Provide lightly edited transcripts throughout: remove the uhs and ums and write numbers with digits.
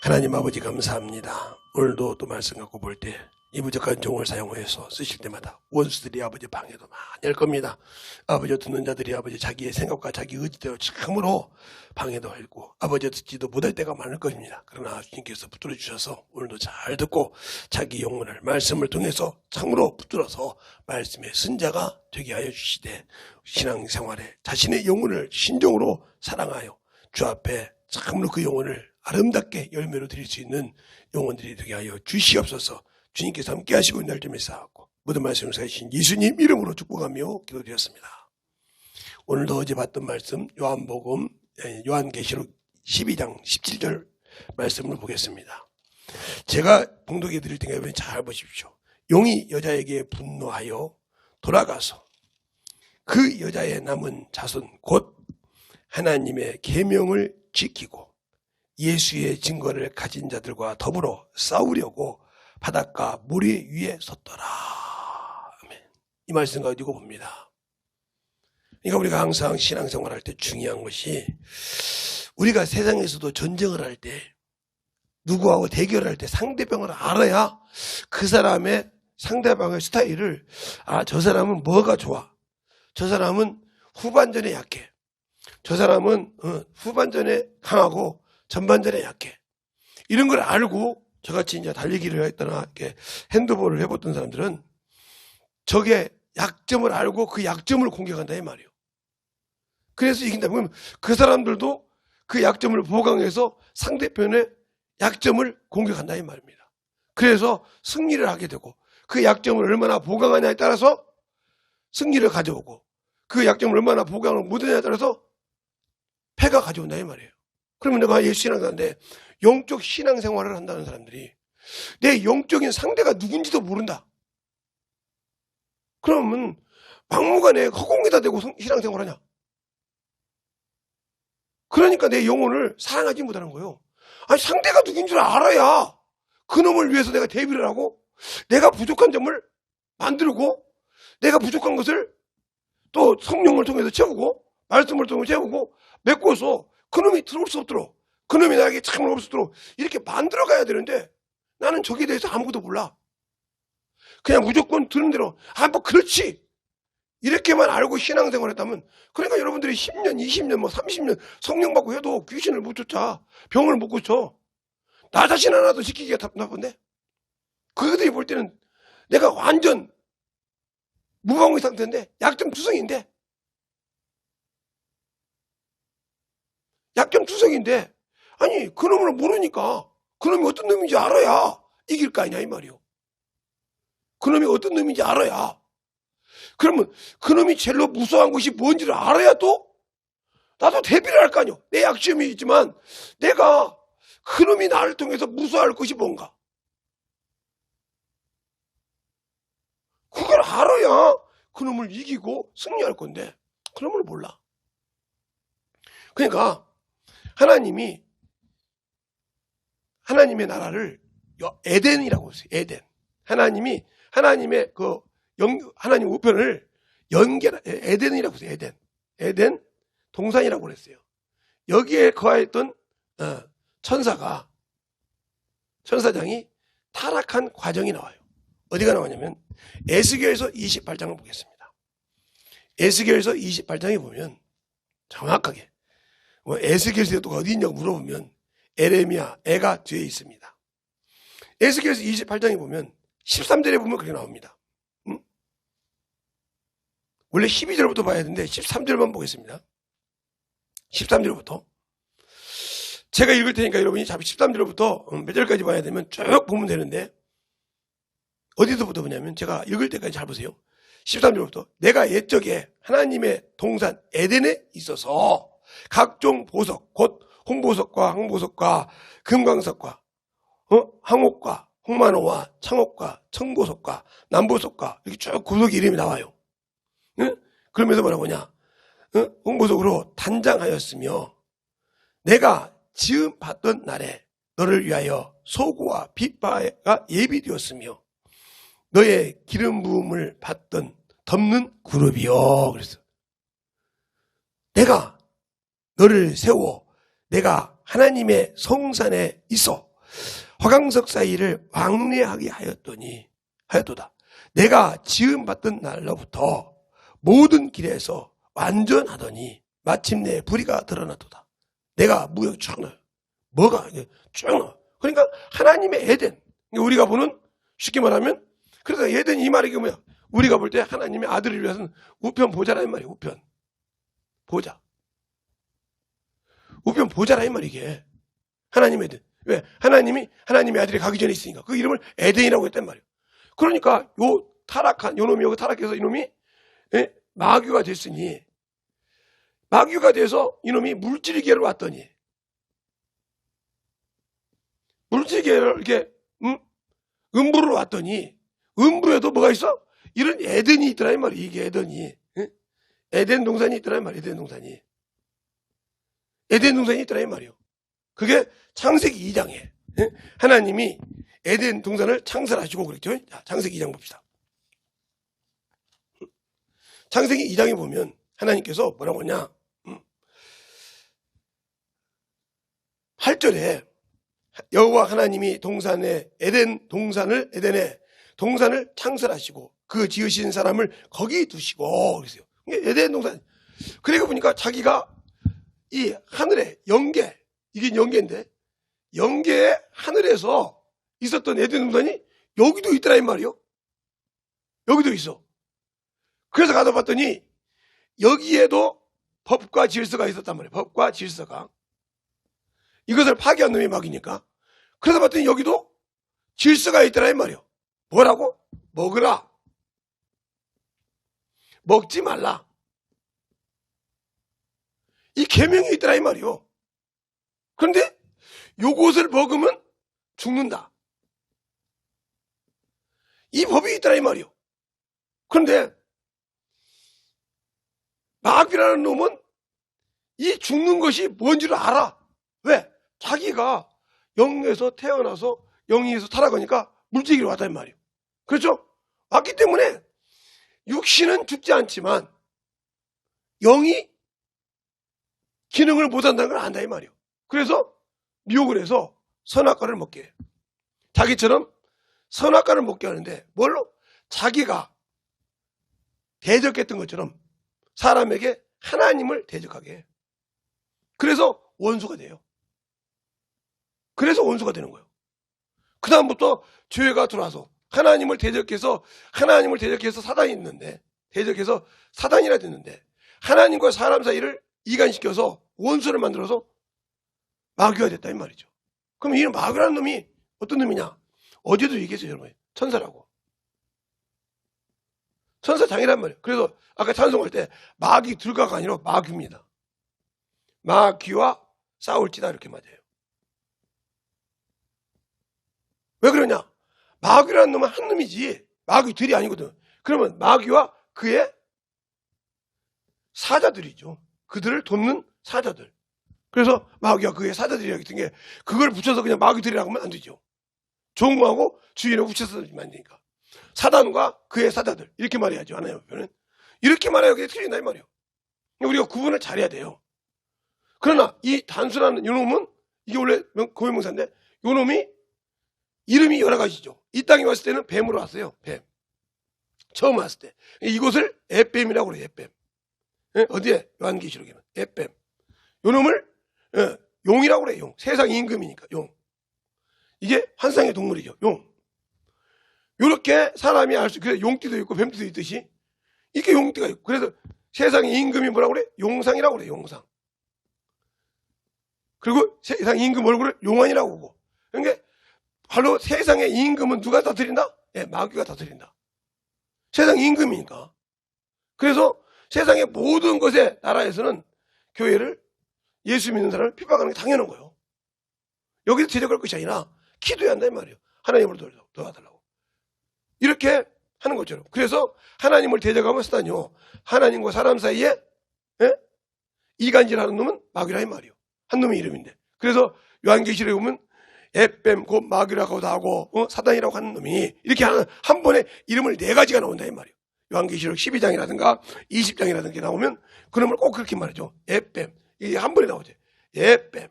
하나님 아버지 감사합니다. 오늘도 또 말씀 갖고 볼 때 이 부족한 종을 사용해서 쓰실 때마다 원수들이 아버지 방해도 많이 할 겁니다. 아버지 듣는 자들이 아버지 자기의 생각과 자기 의지대로 참으로 방해도 하고 아버지 듣지도 못할 때가 많을 것입니다. 그러나 주님께서 붙들어 주셔서 오늘도 잘 듣고 자기 영혼을 말씀을 통해서 참으로 붙들어서 말씀의 선자가 되게 하여 주시되 신앙생활에 자신의 영혼을 신종으로 사랑하여 주 앞에 참으로 그 영혼을 아름답게 열매로 드릴 수 있는 영혼들이 되게 하여 주시옵소서. 주님께서 함께 하시고 있는 날점에 쌓았고 모든 말씀을 사신 예수님 이름으로 축복하며 기도드렸습니다. 오늘도 어제 봤던 말씀 요한복음 요한계시록 12장 17절 말씀을 보겠습니다. 제가 봉독해 드릴 테니까 여러분이 잘 보십시오. 용이 여자에게 분노하여 돌아가서 그 여자의 남은 자손 곧 하나님의 계명을 지키고 예수의 증거를 가진 자들과 더불어 싸우려고 바닷가 모래 위에 섰더라. 아멘. 이 말씀 가지고 봅니다. 그러니까 우리가 항상 신앙생활 할 때 중요한 것이 우리가 세상에서도 전쟁을 할 때 누구하고 대결할 때 상대방을 알아야 그 사람의 상대방의 스타일을 저 사람은 뭐가 좋아. 저 사람은 후반전에 약해. 저 사람은 후반전에 강하고 전반전에 약해. 이런 걸 알고 저같이 이제 달리기를 했거나 이렇게 핸드볼을 해봤던 사람들은 적의 약점을 알고 그 약점을 공격한다 이 말이에요. 그래서 이긴다. 그러면 그 사람들도 그 약점을 보강해서 상대편의 약점을 공격한다 이 말입니다. 그래서 승리를 하게 되고 그 약점을 얼마나 보강하냐에 따라서 승리를 가져오고 그 약점을 얼마나 보강을 못하냐에 따라서 패가 가져온다 이 말이에요. 그러면 내가 예수 신앙자인데 영적 신앙생활을 한다는 사람들이 내 영적인 상대가 누군지도 모른다. 그러면 막무가내 허공에다 대고 신앙생활하냐. 그러니까 내 영혼을 사랑하지 못하는 거예요. 아니 상대가 누군지 알아야 그 놈을 위해서 내가 대비를 하고 내가 부족한 점을 만들고 내가 부족한 것을 또 성령을 통해서 채우고 말씀을 통해서 채우고 메꿔서 그놈이 들어올 수 없도록 그놈이 나에게 참을 올 수 없도록 이렇게 만들어 가야 되는데 나는 저기에 대해서 아무것도 몰라. 그냥 무조건 들은 대로 뭐 그렇지 이렇게만 알고 신앙생활 했다면 그러니까 여러분들이 10년 20년 30년 성령 받고 해도 귀신을 못 쫓아 병을 못 고쳐. 나 자신 하나도 지키기가 답답한데 그들이 볼 때는 내가 완전 무방의 상태인데 약점 투성인데 약점 투성인데 아니 그놈을 모르니까 그놈이 어떤 놈인지 알아야 이길 거 아니냐 이 말이요. 그놈이 어떤 놈인지 알아야 그러면 그놈이 제일로 무서워한 것이 뭔지를 알아야 또 나도 대비를 할 거 아니요. 내 약점이 있지만 내가 그놈이 나를 통해서 무서워할 것이 뭔가 그걸 알아야 그놈을 이기고 승리할 건데 그놈을 몰라. 그러니까 하나님의 나라를 에덴이라고 했어요. 에덴. 하나님의 하나님 우편을 에덴이라고 했어요. 에덴 동산이라고 그랬어요. 여기에 거하였던 천사장이 타락한 과정이 나와요. 어디가 나오냐면 에스겔서 28장을 보겠습니다. 에스겔서 28장에 보면 정확하게 에스겔서가 어디 있냐고 물어보면 에레미야, 애가 뒤에 있습니다. 에스겔서 28장에 보면 13절에 보면 그렇게 나옵니다. 원래 12절부터 봐야 되는데 13절만 보겠습니다. 13절부터 제가 읽을 테니까 여러분이 13절부터 몇 절까지 봐야 되면 쭉 보면 되는데 어디서부터 보냐면 제가 읽을 때까지 잘 보세요. 13절부터 내가 옛적에 하나님의 동산 에덴에 있어서 각종 보석 곧 홍보석과 항보석과 금광석과 항옥과 홍만호와 창옥과 청보석과 남보석과 이렇게 쭉 고석의 이름이 나와요. 그러면서 뭐라고 하냐. 홍보석으로 단장하였으며 내가 지음 받던 날에 너를 위하여 소고와 빗바가 예비되었으며 너의 기름 부음을 받던 덮는 그룹이요. 그랬어. 내가 너를 세워 내가 하나님의 성산에 있어 화강석 사이를 왕래하게 하였도다. 내가 지음받던 날로부터 모든 길에서 완전하더니 마침내 불의가 드러났도다. 내가 무역 쭉 나요. 뭐가 쭉 나와. 그러니까 하나님의 에덴. 우리가 보는, 쉽게 말하면, 그래서 에덴 이 말이 뭐야? 우리가 볼 때 하나님의 아들을 위해서는 우편 보좌라는 말이에요. 우편 보좌. 우편 보좌라는 말이 이게. 하나님의 에덴. 왜? 하나님의 아들이 가기 전에 있으니까. 그 이름을 에덴이라고 했단 말이에요. 그러니까 요 놈이 여기 타락해서 이놈이 마귀가 됐으니, 마귀가 돼서 이놈이 물질의 계를 왔더니, 물질의 계를 이렇게 음부로 왔더니, 음부에도 뭐가 있어? 이런 에덴이 있더라 이 말이에요. 이게 에덴이. 에덴 동산이 있더라 이 말이에요. 에덴 동산이 있더라 이 말이에요. 그게 창세기 2장에 하나님이 에덴 동산을 창설하시고 그랬죠. 자, 창세기 2장 봅시다. 창세기 2장에 보면 하나님께서 뭐라고 하냐? 8절에 여호와 하나님이 에덴에 동산을 창설하시고 그 지으신 사람을 거기 두시고 그랬어요. 에덴 동산. 그리고 보니까 자기가 이 하늘에 이게 영계인데, 영계의 하늘에서 있었던 에덴 동산이 여기도 있더라 이 말이요. 여기도 있어. 그래서 가서 봤더니 여기에도 법과 질서가 있었단 말이에요. 법과 질서가. 이것을 파괴한 놈이 마귀니까. 그래서 봤더니 여기도 질서가 있더라 이 말이에요. 뭐라고? 먹으라. 먹지 말라. 이 계명이 있더라 이 말이에요. 그런데 요것을 먹으면 죽는다. 이 법이 있더라 이 말이에요. 그런데 마귀라는 놈은 이 죽는 것이 뭔지를 알아. 왜? 자기가 영에서 태어나서 영에서 타락하니까 물질기로 왔단 말이에요. 그렇죠? 왔기 때문에 육신은 죽지 않지만 영이 기능을 못한다는 걸 안다 이 말이에요. 그래서 미혹을 해서 선악과를 먹게 해요. 자기처럼 선악과를 먹게 하는데 뭘로? 자기가 대적했던 것처럼 사람에게 하나님을 대적하게 해요. 그래서 원수가 돼요. 그래서 원수가 되는 거예요. 그 다음부터 죄가 들어와서 하나님을 대적해서 사단이 있는데, 대적해서 사단이라 됐는데, 하나님과 사람 사이를 이간시켜서 원수를 만들어서 마귀가 됐다 이 말이죠. 그럼 이 마귀라는 놈이 어떤 놈이냐? 어제도 얘기했어요 여러분. 천사라고. 천사장이란 말이에요. 그래서 아까 찬송할 때 마귀 들가가 아니라 마귀입니다. 마귀와 싸울지다 이렇게 맞아요. 왜 그러냐? 마귀라는 놈은 한 놈이지 마귀들이 아니거든. 그러면 마귀와 그의 사자들이죠. 그들을 돕는 사자들. 그래서 마귀와 그의 사자들이라고 했던 게, 그걸 붙여서 그냥 마귀들이라고 하면 안 되죠. 종하고 주인을 붙여서 안 되니까. 사단과 그의 사자들 이렇게 말해야죠. 안 해요. 이렇게 말해야 그게 틀린다 이 말이에요. 우리가 구분을 잘해야 돼요. 그러나 이 단순한 요놈은, 이게 원래 고유명사인데, 요놈이 이름이 여러 가지죠. 이 땅에 왔을 때는 뱀으로 왔어요. 뱀. 처음 왔을 때. 이곳을 에뱀이라고 그래요. 에뱀. 어디에? 요한계시록에는 에뱀. 요놈을 용이라고 그래요. 용. 세상 임금이니까 용. 이게 환상의 동물이죠. 용. 요렇게 사람이 알 수, 그래서 용띠도 있고 뱀띠도 있듯이 이렇게 용띠가 있고, 그래서 세상의 임금이 뭐라고 그래? 용상이라고 그래. 용상. 그리고 세상 임금 얼굴을 용환이라고 하고. 그러니까 바로 세상의 임금은 누가 다스린다? 마귀가 다스린다. 세상 임금이니까. 그래서 세상의 모든 것의 나라에서는 교회를, 예수 믿는 사람을 핍박하는 게 당연한 거예요. 여기서 대적할 것이 아니라 기도해야 한다 이 말이에요. 하나님을 도와달라고. 이렇게 하는 것처럼. 그래서 하나님을 대적하면 사단이요, 하나님과 사람 사이에 이간질하는 놈은 마귀라 이 말이에요. 한 놈의 이름인데. 그래서 요한계시록에 보면 에뱀 곧 마귀라고도 하고 사단이라고 하는 놈이 이렇게 한 번에 이름을 4가지가 나온다 이 말이에요. 요한계시록 12장이라든가 20장이라든가 나오면 그 놈을 꼭 그렇게 말하죠. 에뱀. 이게 한 번에 나오죠. 에뱀.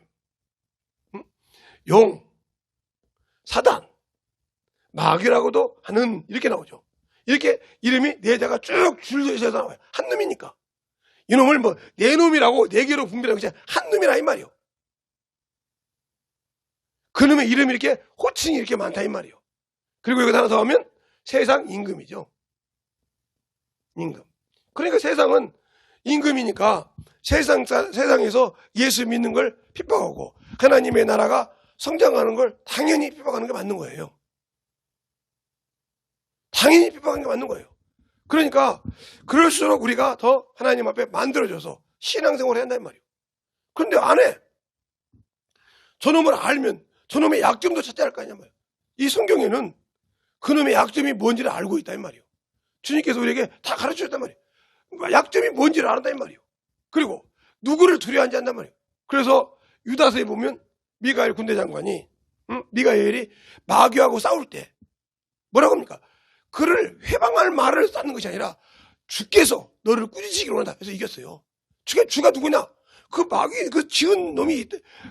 용. 사단, 마귀라고도 하는, 이렇게 나오죠. 이렇게 이름이 네 자가 쭉 줄서서 나와요. 한 놈이니까. 이놈을 뭐 네 놈이라고 네 개로 분별하고 그냥 한 놈이라 이 말이요. 그놈의 이름이 이렇게 호칭이 이렇게 많다 이 말이요. 그리고 여기 하나 더 하면 세상 임금이죠. 임금. 그러니까 세상은 임금이니까 세상에서 예수 믿는 걸 핍박하고 하나님의 나라가 성장하는 걸 당연히 핍박하는 게 맞는 거예요. 당연히 핍박하는 게 맞는 거예요. 그러니까 그럴수록 우리가 더 하나님 앞에 만들어져서 신앙생활을 해야 한단 말이에요. 그런데 안 해. 저놈을 알면 저놈의 약점도 찾아야 할 거 아니냐 말이에요. 이 성경에는 그놈의 약점이 뭔지를 알고 있다 이 말이에요. 주님께서 우리에게 다 가르쳐줬단 말이에요. 약점이 뭔지를 알았다 이 말이에요. 그리고 누구를 두려워하는지 안단 말이에요. 그래서 유다서에 보면 미가엘 군대장관이 미가엘이 마귀하고 싸울 때 뭐라고 합니까? 그를 회방할 말을 쌓는 것이 아니라 주께서 너를 꾸짖으기로 한다. 그래서 이겼어요. 주가 누구냐? 그 마귀 그 지은 놈이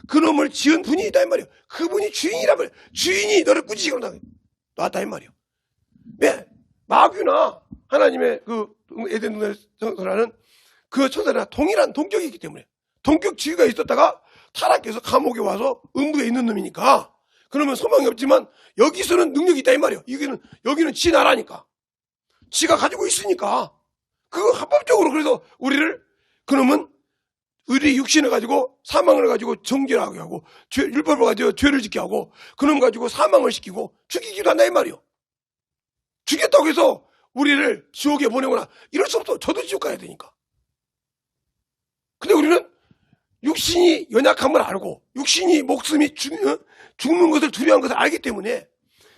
그 놈을 지은 분이 있다 이 말이에요. 그분이 주인이란 말이에요. 주인이 너를 꾸짖으기로 한다. 놨다 이 말이에요. 왜? 마귀나 하나님의 그 에덴동산에서라는 그 천사나 동일한 동격이 있기 때문에 동격 지위가 있었다가 타락해서 감옥에 와서 음부에 있는 놈이니까 그러면 소망이 없지만 여기서는 능력이 있다 이 말이에요. 여기는 지 나라니까 지가 가지고 있으니까 그거 합법적으로 그래서 우리를 그놈은 우리 육신을 가지고 사망을 가지고 정죄하게 하고 율법을 가지고 죄를 짓게 하고 그놈 가지고 사망을 시키고 죽이기도 한다 이 말이에요. 죽였다고 해서 우리를 지옥에 보내거나 이럴 수 없어. 저도 지옥 가야 되니까. 근데 우리는 육신이 연약함을 알고 육신이 목숨이 죽는 것을 두려워한 것을 알기 때문에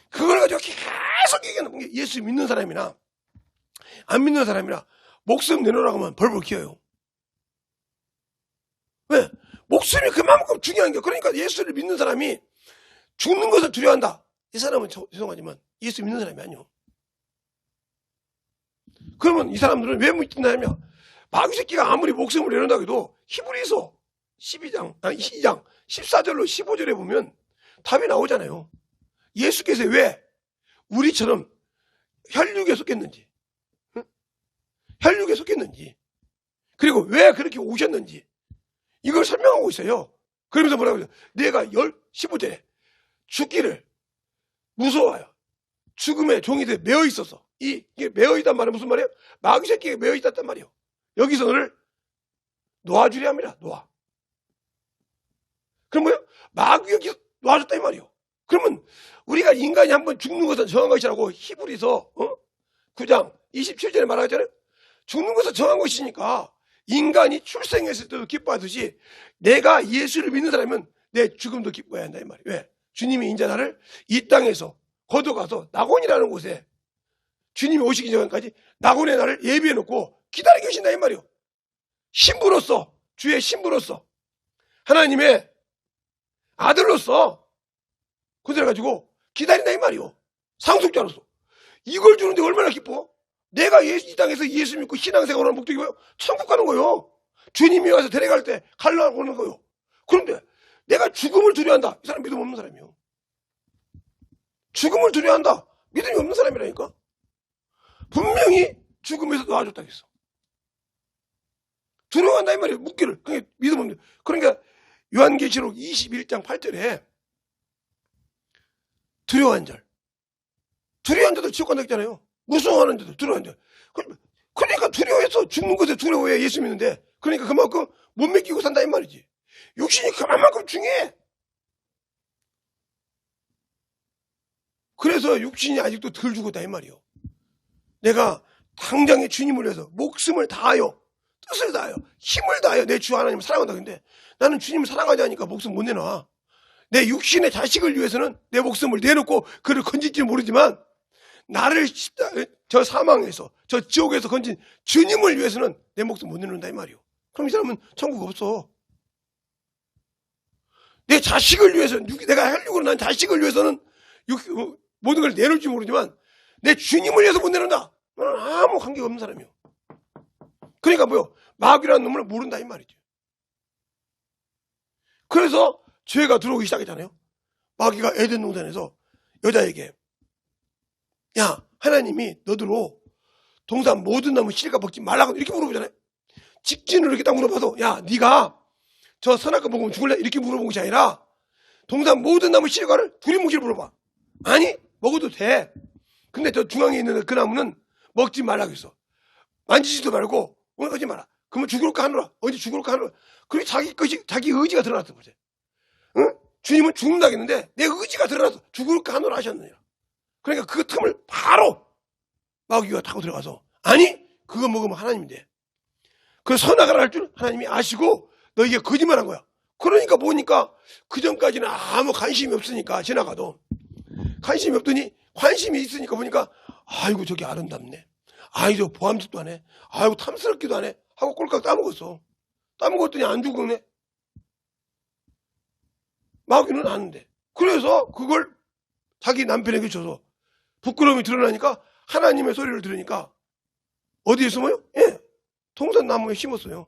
그걸 가지고 계속 얘기하는 게 예수 믿는 사람이나 안 믿는 사람이나 목숨 내놓으라고 하면 벌벌 기어요. 왜? 목숨이 그만큼 중요한 게 그러니까 예수를 믿는 사람이 죽는 것을 두려워한다. 이 사람은 죄송하지만 예수 믿는 사람이 아니요. 그러면 이 사람들은 왜 믿나냐면 마귀 새끼가 아무리 목숨을 내놓는다고 해도 히브리서 12장 14절로 15절에 보면 답이 나오잖아요. 예수께서 왜 우리처럼 혈육에 속했는지 혈육에 속했는지 그리고 왜 그렇게 오셨는지 이걸 설명하고 있어요. 그러면서 뭐라고 그러죠? 내가 15절에 죽기를 무서워요. 죽음의 종이 돼 매어 있어서 이게 매어 있단 말은 무슨 말이에요? 마귀 새끼가 매어 있단 말이에요. 여기서 너를 놓아주려 합니다. 놓아. 그럼 뭐예요? 마귀 여기서 놓아줬다 이 말이에요. 그러면 우리가 인간이 한번 죽는 것은 정한 것이라고 히브리서 9장 27절에 말하잖아요. 죽는 것은 정한 것이니까 인간이 출생했을 때도 기뻐하듯이 내가 예수를 믿는 사람은 내 죽음도 기뻐해야 한다 이 말이에요. 왜? 주님이 이제 나를 이 땅에서 거둬가서 낙원이라는 곳에 주님이 오시기 전까지 낙원에 나를 예비해놓고 기다리고 계신다 이 말이에요. 신부로서 주의 신부로서 하나님의 아들로서 그래가지고 기다린다 이 말이에요. 상속자로서 이걸 주는데 얼마나 기뻐? 내가 이 땅에서 예수 믿고 신앙생활하는 목적이 뭐예요? 천국 가는 거예요. 주님이 와서 데려갈 때 가려고 하는 거예요. 그런데 내가 죽음을 두려워한다. 이 사람 믿음 없는 사람이에요. 죽음을 두려워한다. 믿음이 없는 사람이라니까. 분명히 죽음에서 놔줬다 했어. 두려워한다 이 말이에요. 묻기를. 그게 믿음 없는. 그러니까 요한계시록 21장 8절에 두려워한 절. 두려워한 자들 지옥 간다 했잖아요. 무서워하는 자들, 두려워한 자들. 그러니까 두려워해서 죽는 것에 두려워해 예수 믿는데 그러니까 그만큼 못 믿기고 산다 이 말이지. 육신이 그만큼 중요해. 그래서 육신이 아직도 덜 죽었다 이 말이에요. 내가 당장에 주님을 위해서 목숨을 다하여 뜻을 다하여 힘을 다하여 내 주 하나님을 사랑한다. 근데 나는 주님을 사랑하지 않으니까 목숨 못 내놔. 내 육신의 자식을 위해서는 내 목숨을 내놓고 그를 건질지 모르지만 나를 저 사망에서 저 지옥에서 건진 주님을 위해서는 내 목숨 못 내놓는다 이 말이에요. 그럼 이 사람은 천국 없어. 내 자식을 위해서 내가 혈육으로 난 자식을 위해서는 모든 걸 내놓을지 모르지만 내 주님을 위해서 못 내놓는다. 나는 아무 관계가 없는 사람이에요. 그러니까 뭐요? 마귀라는 놈을 모른다 이 말이죠. 그래서 죄가 들어오기 시작했잖아요. 마귀가 에덴 동산에서 여자에게 야 하나님이 너더러 동산 모든 나무 실과 먹지 말라고 이렇게 물어보잖아요. 직진으로 이렇게 딱 물어봐도 야 네가 저 선악과 먹으면 죽을래? 이렇게 물어본 것이 아니라 동산 모든 나무 실과를 두리뭉실 물어봐. 아니 먹어도 돼. 근데 저 중앙에 있는 그 나무는 먹지 말라고 했어. 만지지도 말고 오늘 지 마라. 그러면 죽을까 하노라. 언제 죽을까 하노라. 그렇게 자기 의지가 드러났어 보세요. 응? 주님은 죽는다겠는데 내 의지가 드러나서 죽을까 하노라 하셨느니라. 그러니까 그 틈을 바로 마귀가 타고 들어가서 아니 그거 먹으면 하나님인데 그 선악을 할 줄 하나님이 아시고 너에게 거짓말한 거야. 그러니까 보니까 그전까지는 아무 관심이 없으니까 지나가도 관심이 없더니 관심이 있으니까 보니까 아이고 저기 아름답네. 아이고 보암직도 안 해. 아이고 탐스럽기도 안 해. 하고 꼴깍 따먹었어. 따먹었더니 안 죽었네. 마귀는 아는데. 그래서 그걸 자기 남편에게 줘서 부끄러움이 드러나니까 하나님의 소리를 들으니까 어디에 숨어요? 예, 동산나무에 심었어요.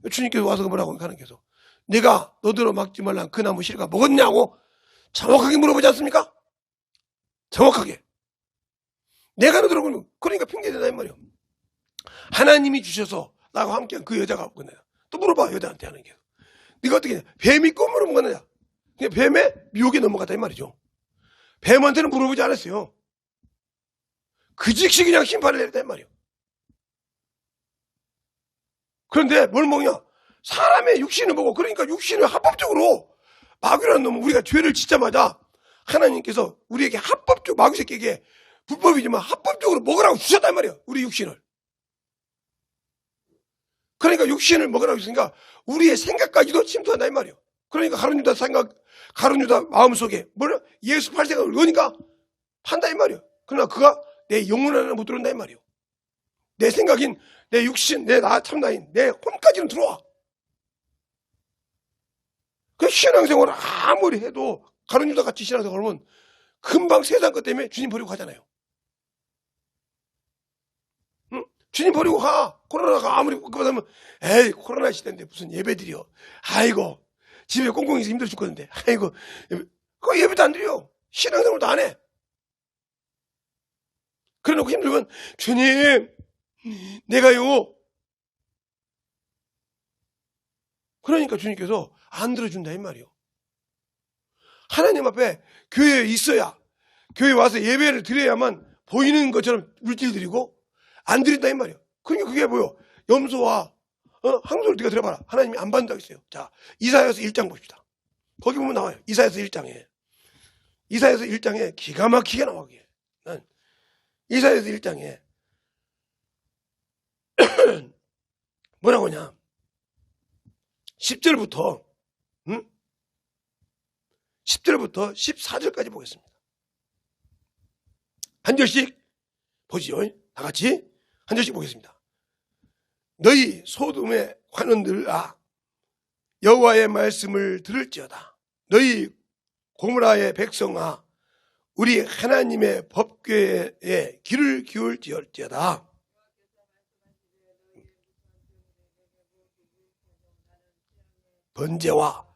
주님께서 와서 뭐라고 하나님께서 내가 너더러 막지 말란 그 나무 실과 먹었냐고 정확하게 물어보지 않습니까? 정확하게. 내가 너더러 그러니까 핑계대다 이 말이에요. 하나님이 주셔서 나하고 함께한 그 여자가 없거든요. 또 물어봐 여자한테 하는 게 네가 어떻게 했냐? 뱀이 꿈으로 먹었느냐? 뱀의 미혹에 넘어갔다 이 말이죠. 뱀한테는 물어보지 않았어요. 그 즉시 그냥 심판을 내렸다 이 말이에요. 그런데 뭘 먹냐? 사람의 육신을 보고 그러니까 육신을 합법적으로 마귀라는 놈은 우리가 죄를 짓자마자 하나님께서 우리에게 합법적으로 마귀 새끼에게 불법이지만 합법적으로 먹으라고 주셨단 말이에요. 우리 육신을. 그러니까 육신을 먹으라고 했으니까 우리의 생각까지도 침투한다 이 말이에요. 그러니까 가룟유다 생각, 가룟유다 마음속에 뭐냐? 예수 팔 생각을 넣으니까 판다 이 말이에요. 그러나 그가 내 영혼 안에 못 들어온다 이 말이에요. 내 생각인 내 육신, 내 나 참나인 내 혼까지는 들어와. 그 신앙생활을 아무리 해도 가룟유다 같이 신앙생활을 하면 금방 세상 것 때문에 주님 버리고 가잖아요. 응? 주님 버리고 가. 코로나가 아무리 그러면 에이 코로나 시대인데 무슨 예배 드려. 아이고 집에 꽁꽁 있어 힘들어 죽겠는데 아이고 그거 예배도 안 드려. 신앙생활도 안 해. 그래놓고 힘들면 주님 내가요. 그러니까 주님께서 안 들어준다 이 말이요. 하나님 앞에 교회에 있어야 교회 와서 예배를 드려야만 보이는 것처럼 물질 드리고 안 드린다 이 말이요. 그러니까 그게 뭐요? 염소와 항소를 네가 들어봐라. 하나님이 안 받는다고 했어요. 자 이사야서 1장 봅시다. 거기 보면 나와요. 이사야서 1장에 기가 막히게 나와. 난 이사야서 1장에 뭐라고 하냐 10절부터 10절부터 14절까지 보겠습니다. 한 절씩 보지요. 다 같이 한 절씩 보겠습니다. 너희 소돔의 관원들아 여호와의 말씀을 들을지어다. 너희 고무라의 백성아 우리 하나님의 법궤에 귀를 기울지어다. 번제와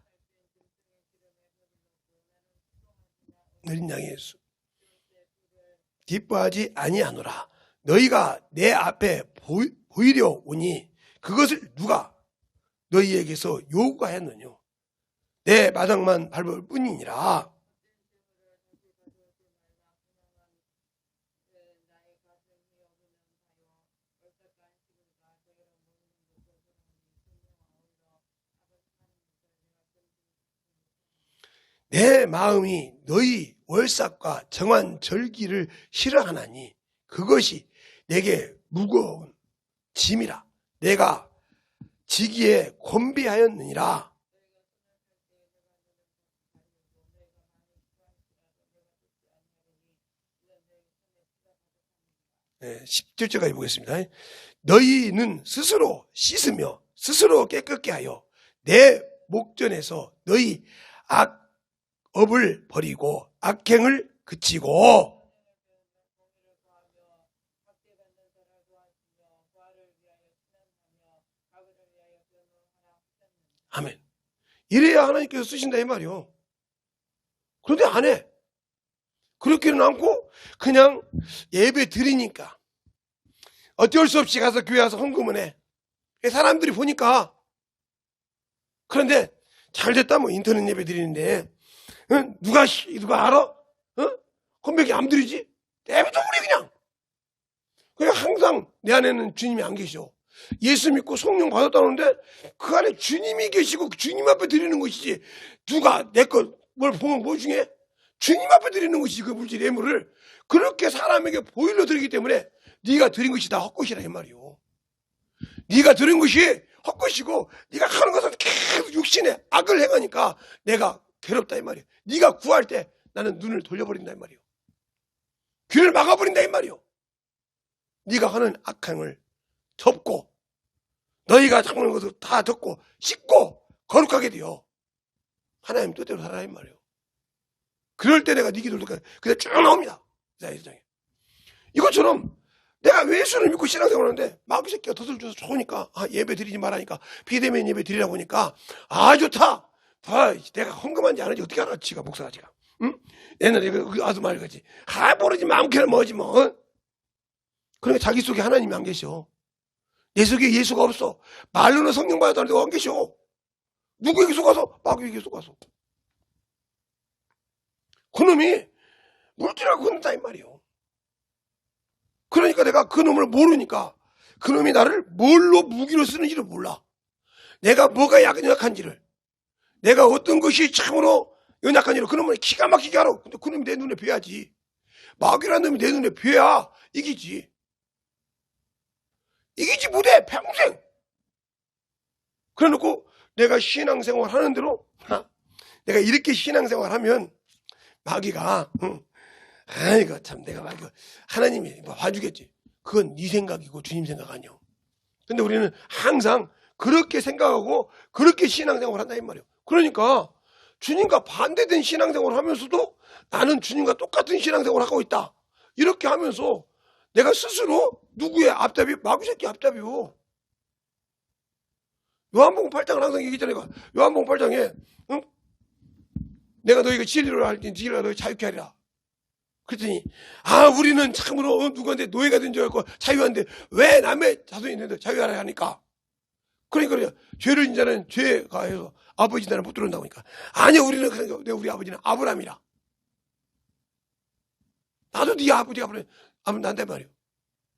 느린 양의 수 기뻐하지 아니하노라. 너희가 내 앞에 보이려 오니 그것을 누가 너희에게서 요구하였느뇨. 내 마당만 밟을 뿐이니라. 내 마음이 너희 월삭과 정한 절기를 싫어하나니 그것이 내게 무거운 짐이라. 내가 지기에 곤비하였느니라. 17절까지 보겠습니다. 너희는 스스로 씻으며 스스로 깨끗게 하여 내 목전에서 너희 악업을 버리고 악행을 그치고. 아멘. 이래야 하나님께서 쓰신다 이 말이요. 그런데 안 해. 그렇게는 않고 그냥 예배 드리니까 어쩔 수 없이 가서 교회 와서 헌금을 해. 사람들이 보니까. 그런데 잘 됐다 뭐 인터넷 예배 드리는데 누가 알아? 헌백이 안 드리지? 내비둬 우리 그냥. 그냥 항상 내 안에는 주님이 안 계셔. 예수 믿고 성령 받았다는데 그 안에 주님이 계시고 주님 앞에 드리는 것이지 누가 내 것 뭘 보면 뭐 중에 주님 앞에 드리는 것이지 그 물질 예물을 그렇게 사람에게 보일러 드리기 때문에 네가 드린 것이 다 헛것이라 이 말이요. 네가 드린 것이 헛것이고 네가 하는 것은 계속 육신에 악을 행하니까 내가 괴롭다 이 말이요. 네가 구할 때 나는 눈을 돌려버린다 이 말이요. 귀를 막아버린다 이 말이요. 네가 하는 악행을 접고 너희가 하는 것을 다 듣고 씻고 거룩하게 되어 하나님 뜻대로 살아라 이 말이요. 그럴 때 내가 네 기도를 그냥 쭉 나옵니다. 세상에. 이것처럼 내가 왜 예수를 믿고 신앙생활 하는데 마귀 새끼가 덫을 줘서 좋으니까 예배 드리지 말라니까 비대면 예배 드리라고 하니까 좋다. 내가 헌금한지 안 하는지 어떻게 알아 지가 목사가 지가. 응? 옛날에 그 아줌마 말이지. 모르지 마음캐를 뭐지 뭐. 그러니까 자기 속에 하나님이 안 계셔. 내 속에 예수가 없어. 말로는 성령 받았다는데 안 계셔. 누구에게 속아서? 마귀에게 속아서. 그놈이 물질하고 흔든다 이 말이요. 그러니까 내가 그 놈을 모르니까 그놈이 나를 뭘로 무기로 쓰는지를 몰라. 내가 뭐가 연약한지를, 내가 어떤 것이 참으로 연약한지를 그놈을 기가 막히게 알아. 근데 그놈이 내 눈에 뵈야지. 마귀라는 놈이 내 눈에 뵈야 이기지. 이기지 못해 평생. 그래놓고 내가 신앙생활 하는 대로 내가 이렇게 신앙생활 하면 마귀가 아이고 참 내가 마귀 하나님이 봐주겠지. 그건 네 생각이고 주님 생각 아니요. 근데 우리는 항상 그렇게 생각하고 그렇게 신앙생활 한다 이 말이에요. 그러니까 주님과 반대된 신앙생활을 하면서도 나는 주님과 똑같은 신앙생활을 하고 있다. 이렇게 하면서 내가 스스로 누구의 앞잡이? 마귀 새끼 앞잡이요. 요한복음 8장을 항상 얘기했잖아요. 요한복음 8장에 내가 너희가 진리로 알지 진리가 너희 자유케 하리라. 그랬더니 우리는 참으로 누구한테 노예가 된 줄 알고 자유한데 왜 남의 자손이 있는데 자유하라 하니까. 그러니까 죄를 진 자는 죄가 해서 아버지 나라를 못 들어온다고 하니까 아니요 우리는 그러니까 우리 아버지는 아브라함이라. 나도 네 아버지가 아브라함 난단 말이에요.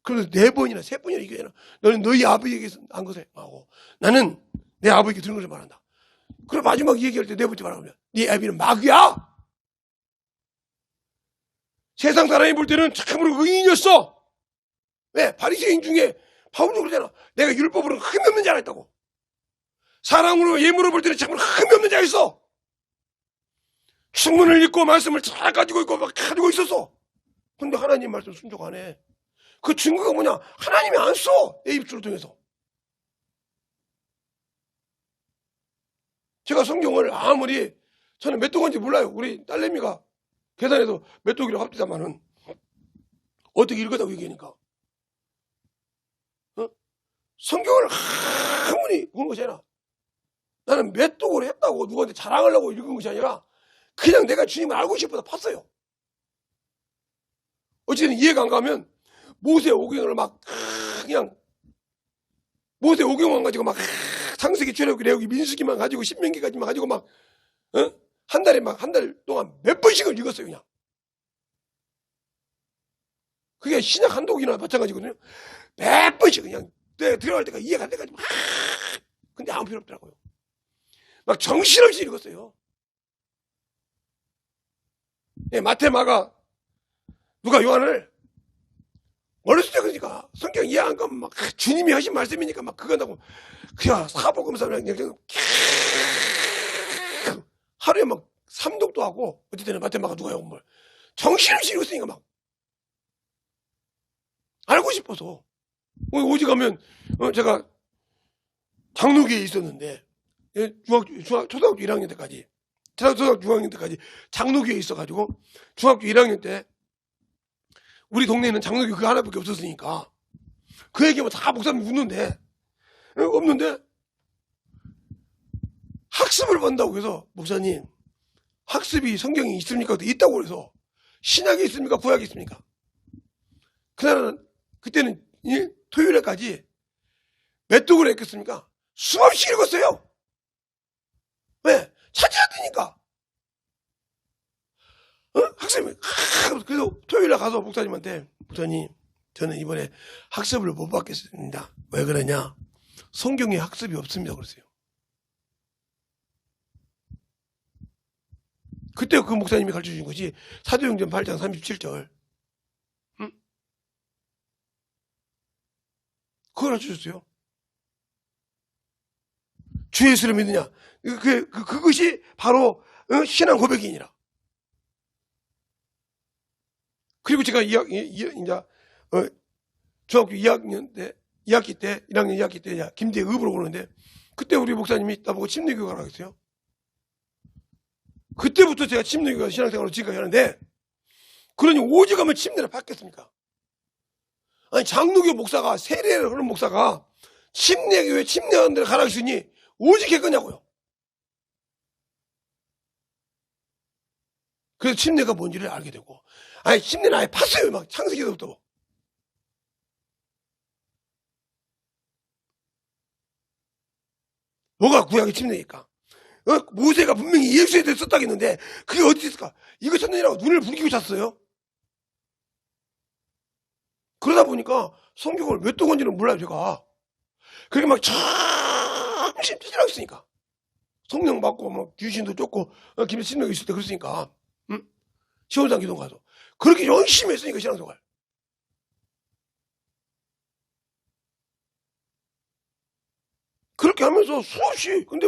그래서 4번이나 3번이나 얘기하잖아. 너는 너희 아버지에게서 난 것을 하고 나는 내 아버지에게 들은 것을 말한다. 그럼 마지막 얘기할 때 4번째 말하면 네 아비는 마귀야. 세상 사람이 볼 때는 참으로 의인이었어. 왜? 바리새인 중에 바울도 그러잖아. 내가 율법으로 흠이 없는 자가 있다고. 사랑으로 예물을 볼 때는 참으로 흠이 없는 자가 있어. 성문을 읽고 말씀을 잘 가지고 있고 막 가지고 있었어. 근데 하나님 말씀 순종 안 해. 그 증거가 뭐냐? 하나님이 안 써. 내 입술을 통해서. 제가 성경을 아무리 저는 몇 독인지 몰라요. 우리 딸내미가 계산해서 몇 독이라고 합디다마는 어떻게 읽었다고 얘기하니까 성경을 아무리 본 것이 아니라 나는 몇 독을 했다고 누구한테 자랑하려고 읽은 것이 아니라 그냥 내가 주님을 알고 싶어서 팠어요. 어쨌든 이해가 안 가면 모세 오경을 막 그냥 모세 오경만 가지고 막 창세기 출애굽기 레위기 민수기만 가지고 신명기까지만 가지고 막 한 달에 막 한 달 동안 몇 번씩을 읽었어요 그냥. 그게 신약 한독이나 마찬가지거든요. 몇 번씩 그냥 내가 들어갈 때가 이해가 안 돼가지고 근데 아무 필요 없더라고요. 막 정신없이 읽었어요. 예, 마태 마가 누가 요한을 어렸을 때 그러니까 성경 이해한 건 막 주님이 하신 말씀이니까 막 그거 한다고 그냥 사복음서를 그냥 하루에 막 3독도 하고 어쨌든 마태 마가 누가 뭘 정신없이 읽었으니까 막 알고 싶어서 오직 가면 제가 장로교에 있었는데 초등학교 1학년 때까지 초등학교 6학년 때까지 장로교에 있어가지고 중학교 1학년 때 우리 동네에는 장로교 그 하나밖에 없었으니까 그 얘기하면 다 목사님이 웃는데 없는데 학습을 본다고 해서 목사님 학습이 성경이 있습니까? 있다고 그래서 신약이 있습니까? 구약이 있습니까? 그때는 토요일에까지 몇 독을 했겠습니까? 수없이 읽었어요. 왜? 찾아야 되니까. 학생이 그래서 토요일에 가서 목사님한테, 목사님, 저는 이번에 학습을 못 받겠습니다. 왜 그러냐? 성경에 학습이 없습니다. 그랬어요. 그때 그 목사님이 가르쳐 주신 것이 사도행전 8장 37절. 그걸 가르쳐 줬어요. 주 예수를 믿느냐? 그것이 바로 신앙 고백이니라. 그리고 제가 중학교 2학년 때, 1학기 때 김대에 읍으로 오는데, 그때 우리 목사님이 나보고 침례교육 하라고 했어요. 그때부터 제가 침례교육 신앙생활로 지금까지 하는데, 그러니 오직하면 침례를 받겠습니까? 아니, 장로교 목사가, 세례를 하는 목사가 침례교회 침례하는 데를 가라고 했으니 오직 했겠냐고요. 그래서 침례가 뭔지를 알게 되고, 아니, 침례는 아예 팠어요. 막 창세기부터. 뭐가 구약의 침례니까? 모세가 분명히 예수에 대해 썼다겠는데 그게 어디 있을까? 이거 찾느라고 눈을 부리고 잤어요. 그러다 보니까 성경을 몇 동원지는 몰라요, 제가. 그렇게 막 참심 찾으라고 했으니까. 성령 받고 막 귀신도 쫓고 김신명 있을 때 그랬으니까. 시온산 기도 가서 그렇게 열심히 했으니까 신앙생활. 그렇게 하면서 수없이, 근데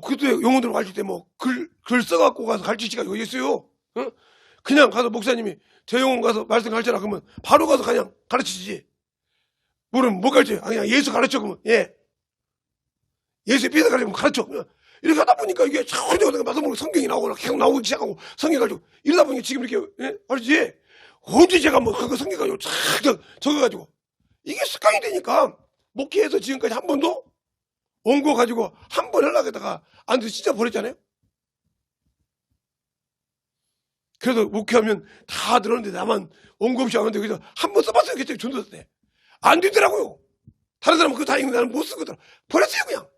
그때 영혼들 가르칠 때 글 써갖고 가서 가르칠 시간이 어디 있어요? 그냥 가서 목사님이 저 영혼 가서 말씀 가르쳐라 그러면 바로 가서 그냥 가르치지. 모르면 못 가르쳐요. 그냥 예수 가르쳐 그러면, 예. 예수의 피해서 가르치면 가르쳐. 이렇게 하다 보니까 이게 자꾸 마지막으로 성경이 나오거나 계속 나오기 시작하고 성경 가지고 이러다 보니까 지금 이렇게, 예? 가르치지. 언제 제가 그거 성경 가지고 쫙 적어가지고. 이게 습관이 되니까 목회에서 지금까지 한 번도 원고 가지고 한 번 하려고 하다가 안 돼서 진짜 버렸잖아요. 그래서 목회하면 다 들었는데 나만 원고 없이 하는데 그래서 한 번 써봤어요. 그때 전도 때. 안 되더라고요. 다른 사람은 그거 다 읽는데 나는 못 쓰거든. 버렸어요 그냥.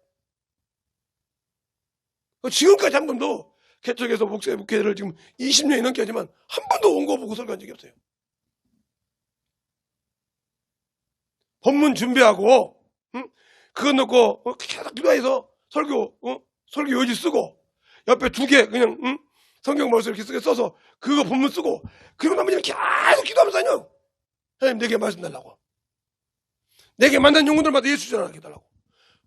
지금까지 한 번도 개척에서 목회를 지금 20년이 넘게 하지만 한 번도 원고 보고 설교한 적이 없어요. 본문 준비하고 그거 넣고 계속 기도해서 설교 요지 쓰고 옆에 2개 그냥 성경 말씀 이렇게 써서 그거 본문 쓰고 그리고 나머지는 계속 기도하면서 다녀요. 하나님 내게 말씀 달라고. 내게 만난 영혼들마다 예수 전하게 해달라고.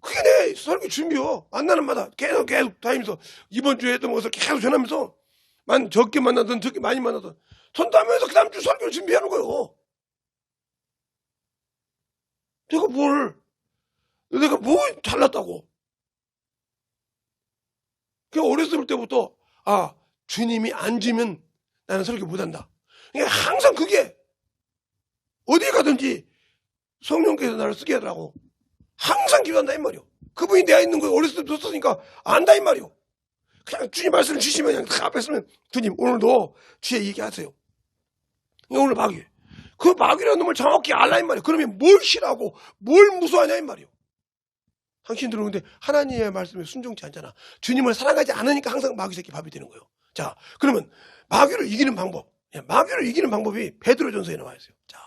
그게 내 설교 준비요. 만나는 마다 계속 다니면서 이번 주에 했던 것을 계속 전하면서 적게 만나든 적게 많이 만나든 전담하면서 그 다음 주 설교를 준비하는 거예요. 내가 뭐 잘났다고. 어렸을 때부터 주님이 안 주면 나는 설교 못한다. 그러니까 항상 그게 어디 가든지 성령께서 나를 쓰게 하더라고. 항상 기도한다 이 말이요. 그분이 내가 있는 거 어렸을 때부터 썼으니까 안다 이 말이요. 그냥 주님 말씀을 주시면 그냥 다 앞에 쓰면 주님 오늘도 주의 얘기하세요. 오늘 마귀. 그 마귀라는 놈을 정확히 알라 이 말이요. 그러면 뭘 싫어하고 뭘 무서워하냐 이 말이요. 당신들은 근데 하나님의 말씀에 순종치 않잖아. 주님을 사랑하지 않으니까 항상 마귀 새끼 밥이 되는 거예요. 자, 그러면 마귀를 이기는 방법. 마귀를 이기는 방법이 베드로전서에 나와 있어요. 자,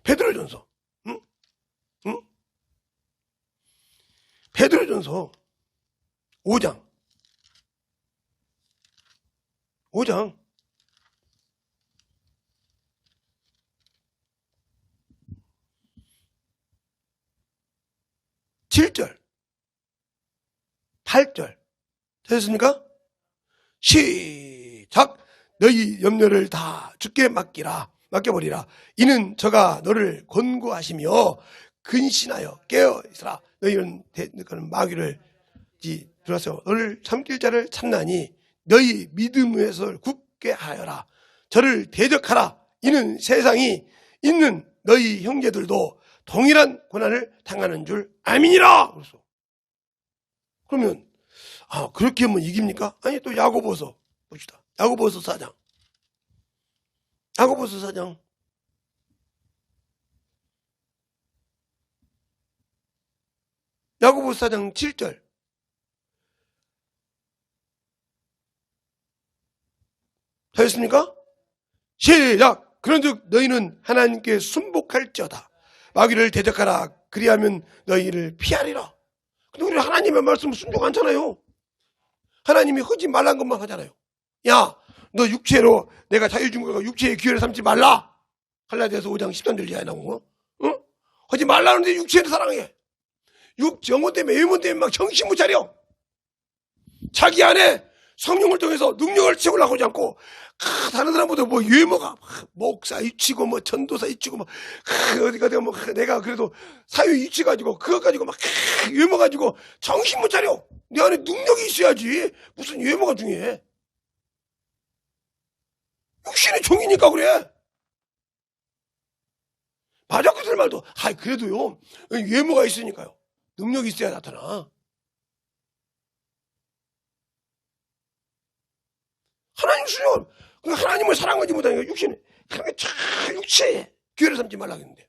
베드로전서. 베드로전서 5장 7절 8절 되셨습니까? 시작. 너희 염려를 다 주께 맡겨버리라. 이는 저가 너를 권고하시며 근신하여 깨어 있으라. 너희는 마귀를 들어서 너를 참길 자를 찾나니 너희 믿음에서 굳게 하여라. 저를 대적하라. 이는 세상이 있는 너희 형제들도 동일한 고난을 당하는 줄 아미니라. 그래서 그러면 그렇게 하면 이깁니까? 아니 또 야고보서 봅시다. 야고보서 4장 야고보서 4장 야고보서 4장 7절 하였습니까? 시작! 그런즉 너희는 하나님께 순복할지어다. 마귀를 대적하라. 그리하면 너희를 피하리라. 근데 우리 하나님의 말씀 순종 않잖아요. 하나님이 하지 말란 것만 하잖아요. 야, 너 육체로 내가 자유 준 거가 육체의 기회를 삼지 말라. 갈라디아서 5장 13절 이하에 나온 거. 응? 하지 말라는데 육체를 사랑해. 영혼 때문에 외모 때문에 막 정신 못 차려. 자기 안에 성령을 통해서 능력을 채우려고 하지 않고 다른 사람보다 뭐 외모가 목사 이치고 뭐 전도사 이치고 막 어디가 뭐 내가 그래도 사유 이치 가지고 그거 가지고 막 외모 가지고 정신 못 차려. 내 안에 능력이 있어야지. 무슨 외모가 중요해. 육신의 종이니까 그래. 맞아 그들 말도 그래도요 외모가 있으니까요. 능력이 있어야 나타나. 하나님 수용, 하나님을 사랑하지 못하니까 육신에, 육체에 기회를 삼지 말라 했는데.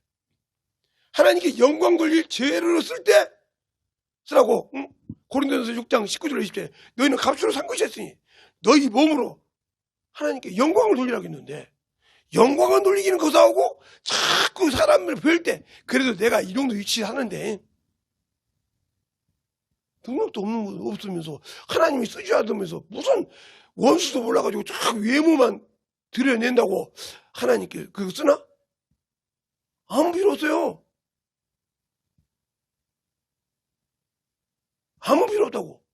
하나님께 영광 돌릴 재료로 쓸 때 쓰라고, 응? 고린도전서 6장 19절 20절 너희는 값으로 산 것이었으니 너희 몸으로 하나님께 영광을 돌리라고 했는데, 영광을 돌리기는 거사하고 자꾸 사람을 뵐 때, 그래도 내가 이 정도 위치하는데, 능력도 없으면서 하나님이 쓰지 않으면서 무슨 원수도 몰라가지고 자꾸 외모만 드러낸다고 하나님께 그거 쓰나? 아무 필요 없어요. 아무 필요 없다고.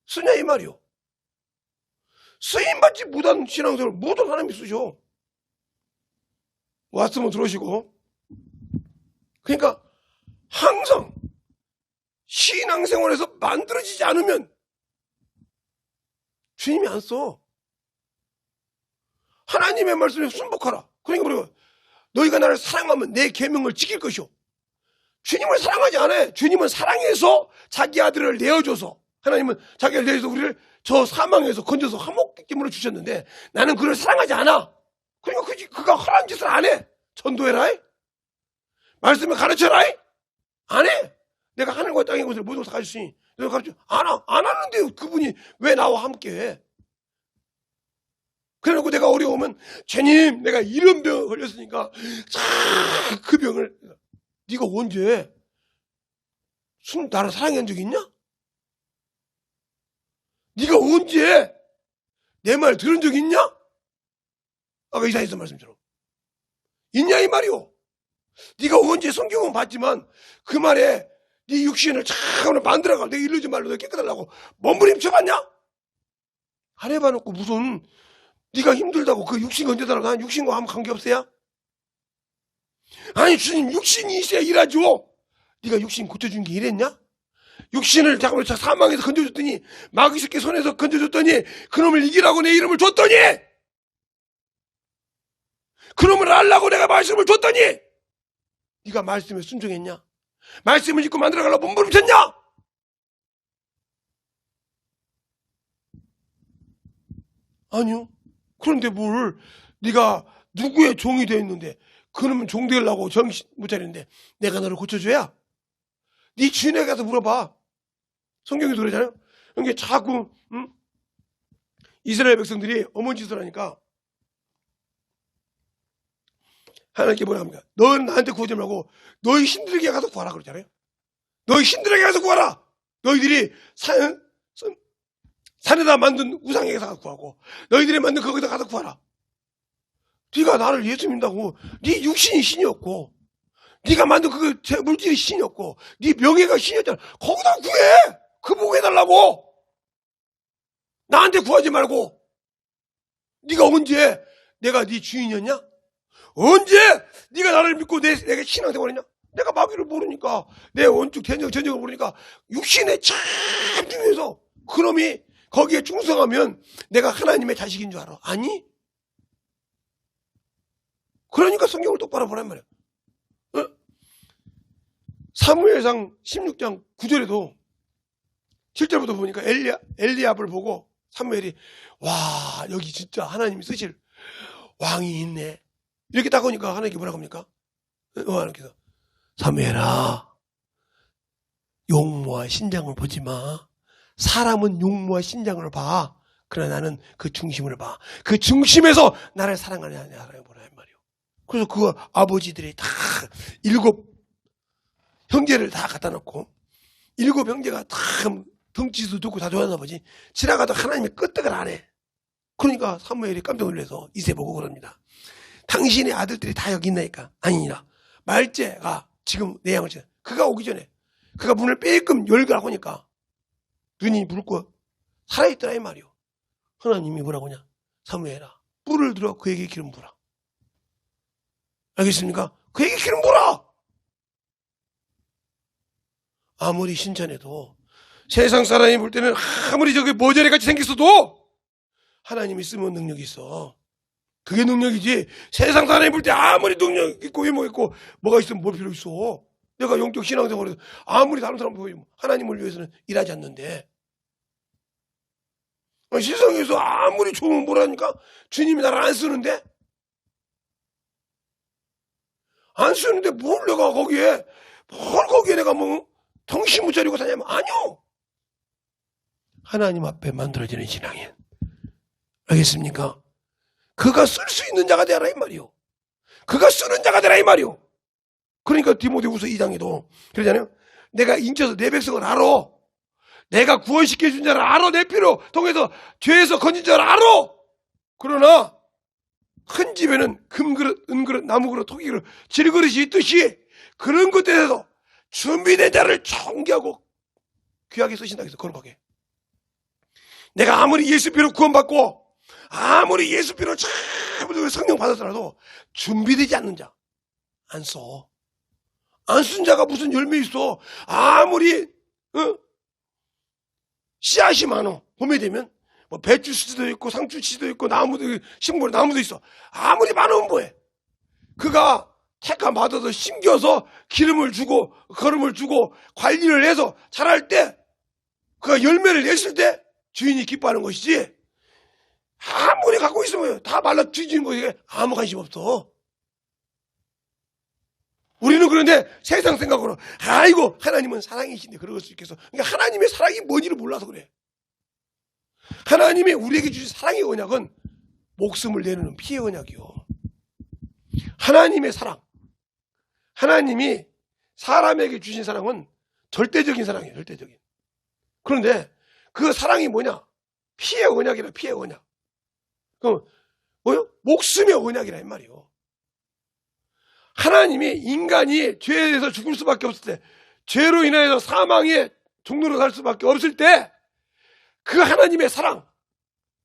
쓰냐 이 말이요. 쓰임받지 못한 신앙생활 모든 하나님이 쓰셔. 왔으면 들어오시고. 그러니까 항상 신앙생활에서 만들어지지 않으면 주님이 안 써. 하나님의 말씀에 순복하라. 그러니까 뭐라고? 너희가 나를 사랑하면 내 계명을 지킬 것이오. 주님을 사랑하지 않아요. 주님은 사랑해서 자기 아들을 내어줘서, 하나님은 자기 아들을 내어줘서 우리를 저 사망에서 건져서 화목기물을 주셨는데, 나는 그를 사랑하지 않아. 그러니까 그가 허란 짓을 안 해. 전도해라. 말씀을 가르쳐라. 안 해. 내가 하늘과 땅의 것을 모두 다 가르치니 내가 가르쳐. 안 하는데 그분이 왜 나와 함께 해? 그래놓고 내가 어려우면, 주님 내가 이런 병 걸렸으니까 그 병을, 네가 언제 나를 사랑한 적 있냐? 네가 언제 내 말 들은 적 있냐? 아까 이사야서 말씀처럼 있냐 이 말이오. 네가 언제 성경은 봤지만 그 말에 네 육신을 참 만들어가 내가 이러지 말로 내가 깨끗하려고 몸부림쳐봤냐? 안 해봐놓고 무슨 네가 힘들다고 그 육신 건져달라고 난 육신과 아무 관계없어야? 아니 주님 육신이 있어야 일하죠. 네가 육신 고쳐준 게 이랬냐? 육신을 잠깐만 사망에서 건져줬더니 마귀 새끼 손에서 건져줬더니 그놈을 이기라고 내 이름을 줬더니 그놈을 알라고 내가 말씀을 줬더니 네가 말씀에 순종했냐? 말씀을 잊고 만들어가려고 몸부림쳤냐? 아니요. 그런데 뭘 네가 누구의 종이 되어 있는데 그놈은 종 되려고 정신 못 차리는데 내가 너를 고쳐줘야? 네 주인에게 가서 물어봐. 성경에도 그러잖아요. 그러니까 자꾸 이스라엘 백성들이 어머니 짓을 하니까 하나님께 뭐라 합니까? 너는 나한테 구하지 말고 너희 신들에게 가서 구하라 그러잖아요. 너희 신들에게 가서 구하라. 너희들이 산에다 만든 우상에게 가서 구하고 너희들이 만든 거기다 가서 구하라. 네가 나를 예수 믿는다고 네 육신이 신이었고 네가 만든 그 물질이 신이었고 네 명예가 신이었잖아. 거기다 구해. 그 보고 해달라고. 나한테 구하지 말고. 네가 언제 내가 네 주인이었냐? 언제 네가 나를 믿고 내가 신앙생활했냐? 내가 마귀를 모르니까 내 원칙 전적을 모르니까 육신에 참 중요해서 그놈이 거기에 충성하면 내가 하나님의 자식인 줄 알아. 아니? 그러니까 성경을 똑바로 보란 말이야. 사무엘상 16장 9절에도 7절부터 보니까 엘리압을 보고 사무엘이 와 여기 진짜 하나님이 쓰실 왕이 있네. 이렇게 딱 오니까 하나님께 뭐라고 합니까? 하나님께서 사무엘아, 용모와 신장을 보지 마. 사람은 용모와 신장을 봐. 그러나 나는 그 중심을 봐. 그 중심에서 나를 사랑하는 하나님을 보라 말이요. 그래서 그 아버지들이 다 7 형제를 다 갖다 놓고 7 형제가 다 덩치도 좋고 다 좋아하나 보지. 지나가다 하나님의 끄떡을 안 해. 그러니까 사무엘이 깜짝 놀라서 이세 보고 그럽니다. 당신의 아들들이 다 여기 있나니까. 아니니라. 말째가 지금 내 양을 치는. 그가 오기 전에 그가 문을 빼끔 열고 하니까 눈이 붉고 살아있더라 이 말이요. 하나님이 뭐라고 하냐. 사무엘아, 뿔을 들어 그에게 기름 부라. 알겠습니까? 그에게 기름 부라. 아무리 신천해도 세상 사람이 볼 때는 아무리 저게 모자리같이 생겼어도 하나님이 쓰면 능력이 있어. 그게 능력이지. 세상 사람이 볼 때 아무리 능력 있고 외모 있고 뭐가 있으면 뭘 필요 있어. 내가 영적 신앙생활에서 아무리 다른 사람 보이면 하나님을 위해서는 일하지 않는데, 세상에서 아무리 좋으면 뭐라니까? 주님이 나를 안 쓰는데? 안 쓰는데 뭘 내가 거기에 내가 뭐 정신 못 차리고 사냐면 아니요. 하나님 앞에 만들어지는 신앙이. 알겠습니까? 그가 쓸 수 있는 자가 되라 이 말이요. 그가 쓰는 자가 되라 이 말이요. 그러니까 디모데후서 2장에도 그러잖아요. 내가 인쳐서 내 백성을 알아. 내가 구원시켜 준 자를 알아. 내 피로 통해서 죄에서 건진 자를 알아. 그러나 큰 집에는 금그릇, 은그릇, 나무그릇, 토기그릇, 질그릇이 있듯이 그런 것들에서 준비된 자를 존귀하고 귀하게 쓰신다 해서 거룩하게. 내가 아무리 예수 피로 구원받고 아무리 예수 피로 참 성령 받았더라도 준비되지 않는 자 안 써. 안 쓴 자가 무슨 열매 있어. 아무리 씨앗이 많어. 봄에 되면 뭐 배추씨도 있고 상추씨도 있고 나무도 식물 나무도 있어. 아무리 많으면 뭐해. 그가 택함 받아서 심겨서 기름을 주고 거름을 주고 관리를 해서 자랄 때 그가 열매를 냈을 때 주인이 기뻐하는 것이지. 아무리 갖고 있으면 다 말라 뒤지는 것에 아무 관심 없어. 우리는 그런데 세상 생각으로 아이고 하나님은 사랑이신데 그럴 수 있겠어. 그러니까 하나님의 사랑이 뭔지를 몰라서 그래. 하나님이 우리에게 주신 사랑의 언약은 목숨을 내놓는 피의 언약이요. 하나님의 사랑, 하나님이 사람에게 주신 사랑은 절대적인 사랑이에요. 절대적인. 그런데 그 사랑이 뭐냐? 피의 언약이라. 피의 언약. 그럼 뭐요? 목숨의 언약이라 이 말이요. 하나님이 인간이 죄에서 죽을 수밖에 없을 때, 죄로 인해서 사망의 종로로 갈 수밖에 없을 때 그 하나님의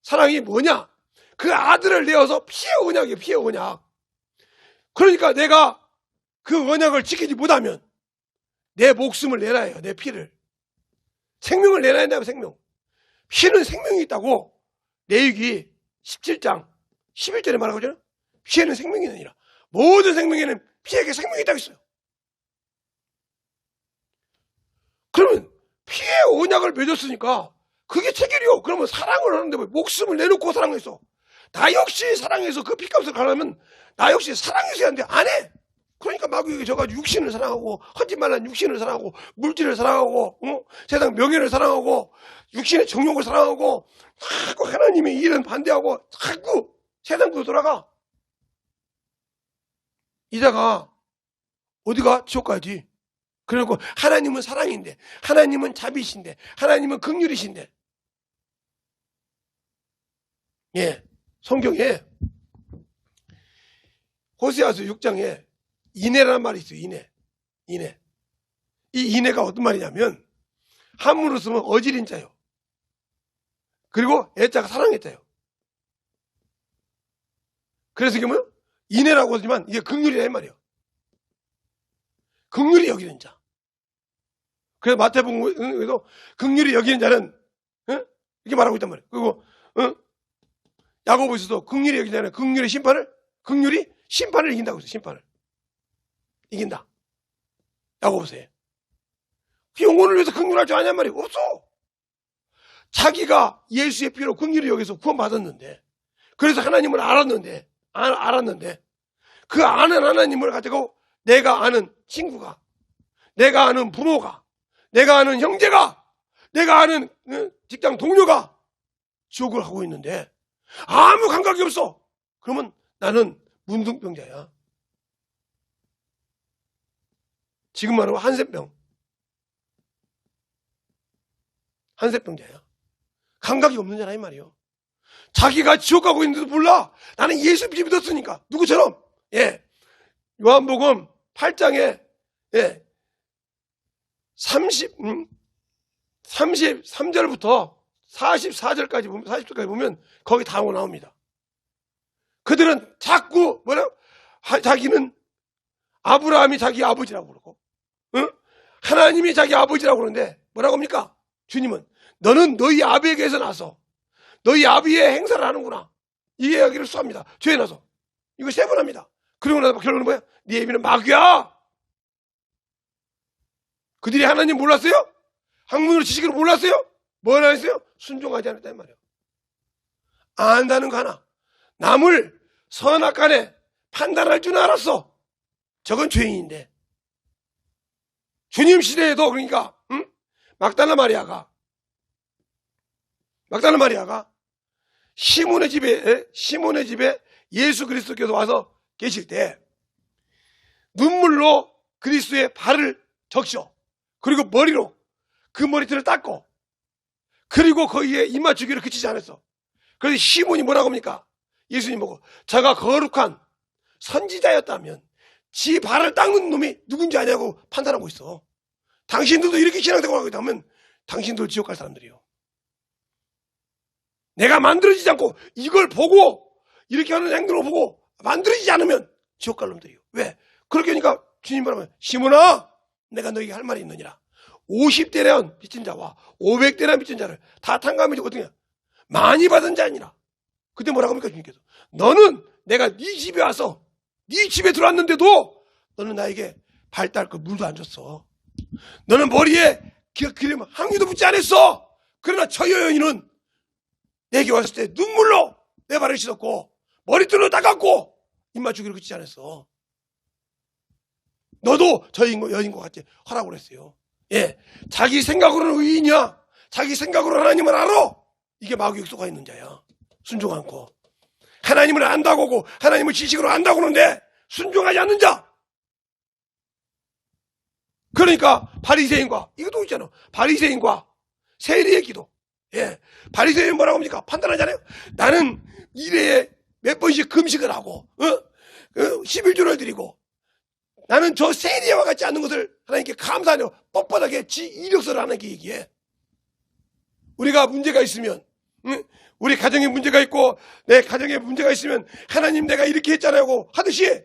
사랑이 뭐냐? 그 아들을 내어서 피의 언약이에요. 피의 언약. 그러니까 내가 그 언약을 지키지 못하면 내 목숨을 내놔야 해요. 내 피를. 생명을 내놔야 한다고. 생명. 피는 생명이 있다고 레위기 17장 11절에 말하고 있잖아요. 피에는 생명이 아니라 모든 생명에는 피에게 생명이 있다고 있어요. 그러면 피의 언약을 맺었으니까 그게 체결이요. 그러면 사랑을 하는데 뭐 목숨을 내놓고 사랑했어. 나 역시 사랑해서 그 피값을 가려면 나 역시 사랑해서 해야 하는데 안 해. 그러니까 마귀에게 져가지고 육신을 사랑하고 헌짓말한 육신을 사랑하고 물질을 사랑하고 세상 명예를 사랑하고 육신의 정욕을 사랑하고 자꾸 하나님의 일은 반대하고 자꾸 세상으로 돌아가. 이자가 어디가? 지옥 가야지. 그리고 하나님은 사랑인데, 하나님은 자비신데, 하나님은 긍휼이신데. 예, 성경에 호세아서 6장에 인애라는 말이 있어요. 인애. 이 인애가 어떤 말이냐면 한문으로 쓰면 어지린 자요. 그리고 애자가 사랑의 자요. 그래서 이게 뭐요? 인애라고 하지만 이게 긍휼이라 이 말이에요. 긍휼히 여기는 자. 그래서 마태복음에도 긍휼히 여기는 자는 이렇게 말하고 있단 말이에요. 그리고 야고보서도 긍휼히 여기는 자는 긍휼히 심판을 이긴다고 했어요. 심판을 이긴다. 야고보서에. 영혼을 위해서 긍휼할 줄 아냔 말이에요. 없어. 자기가 예수의 피로 긍휼히 여기서 구원받았는데, 그래서 하나님을 알았는데 알았는데 그 아는 하나님을 가지고 내가 아는 친구가, 내가 아는 부모가, 내가 아는 형제가, 내가 아는 직장 동료가 지옥을 하고 있는데 아무 감각이 없어. 그러면 나는 문둥병자야. 지금 말하면 한센병자야. 감각이 없는 자라 이 말이에요. 자기가 지옥 가고 있는데도 몰라. 나는 예수 믿었으니까. 누구처럼? 예. 요한복음 8장에 33절부터 44절까지 보면, 40절까지 보면 거기 다 나옵니다. 그들은 자꾸 자기는 아브라함이 자기 아버지라고 그러고, 하나님이 자기 아버지라고 그러는데 뭐라고 합니까? 주님은 너는 너희 아비에게서 나서 너희 아비의 행사를 하는구나. 이 이야기를 수합니다. 죄에 나서. 이거 3번 합니다. 그리고 나서 결론은 뭐야? 네 애비는 마귀야. 그들이 하나님 몰랐어요? 학문으로 지식으로 몰랐어요? 뭐라 했어요? 순종하지 않았다 이 말이에요. 안다는 거 하나. 남을 선악간에 판단할 줄 알았어. 저건 죄인인데. 주님 시대에도 그러니까 막달라 마리아가 시몬의 집에 예수 그리스도께서 와서 계실 때 눈물로 그리스도의 발을 적셔. 그리고 머리로 그 머리털을 닦고 그리고 거기에 입맞추기를 그치지 않았어. 그래서 시몬이 뭐라고 합니까? 예수님 보고 저가 거룩한 선지자였다면 지 발을 닦는 놈이 누군지 아냐고 판단하고 있어. 당신들도 이렇게 신앙생활하고 있다면 당신들 지옥 갈 사람들이요. 내가 만들어지지 않고 이걸 보고 이렇게 하는 행동을 보고 만들어지지 않으면 지옥 갈 놈들이요. 왜? 그렇게 하니까 주님 말하면 시몬아 내가 너에게 할 말이 있느니라. 50대련 빚진 자와 500대련 빚진 자를 다 탕감해주고 어떻게 많이 받은 자 아니라. 그때 뭐라고 합니까 주님께서? 너는 내가 네 집에 와서 네 집에 들어왔는데도 너는 나에게 발 닦을 물도 안 줬어. 너는 머리에 기름 항유도 붓지 않았어. 그러나 저 여인은 내게 왔을 때 눈물로 내 발을 씻었고 머리털로 닦았고 입맞추기로 그치지 않았어. 너도 저 여인과 같이 하라고 그랬어요. 예, 자기 생각으로는 의인이야. 자기 생각으로 하나님을 알아. 이게 마귀에 속아 있는 자야. 순종 않고 하나님을 안다고 하고 하나님을 지식으로 안다고 하는데 순종하지 않는 자. 그러니까 바리새인과 이것도 있잖아. 바리새인과 세리의 기도. 예, 바리새인은 뭐라고 합니까? 판단하잖아요. 나는 일회에 몇 번씩 금식을 하고 11조를 드리고 나는 저 세리와 같지 않는 것을 하나님께 감사하며 뻣뻣하게 지 이력서를 하나님께 얘기해. 우리가 문제가 있으면 우리 가정에 문제가 있고 내 가정에 문제가 있으면 하나님 내가 이렇게 했잖아요 하듯이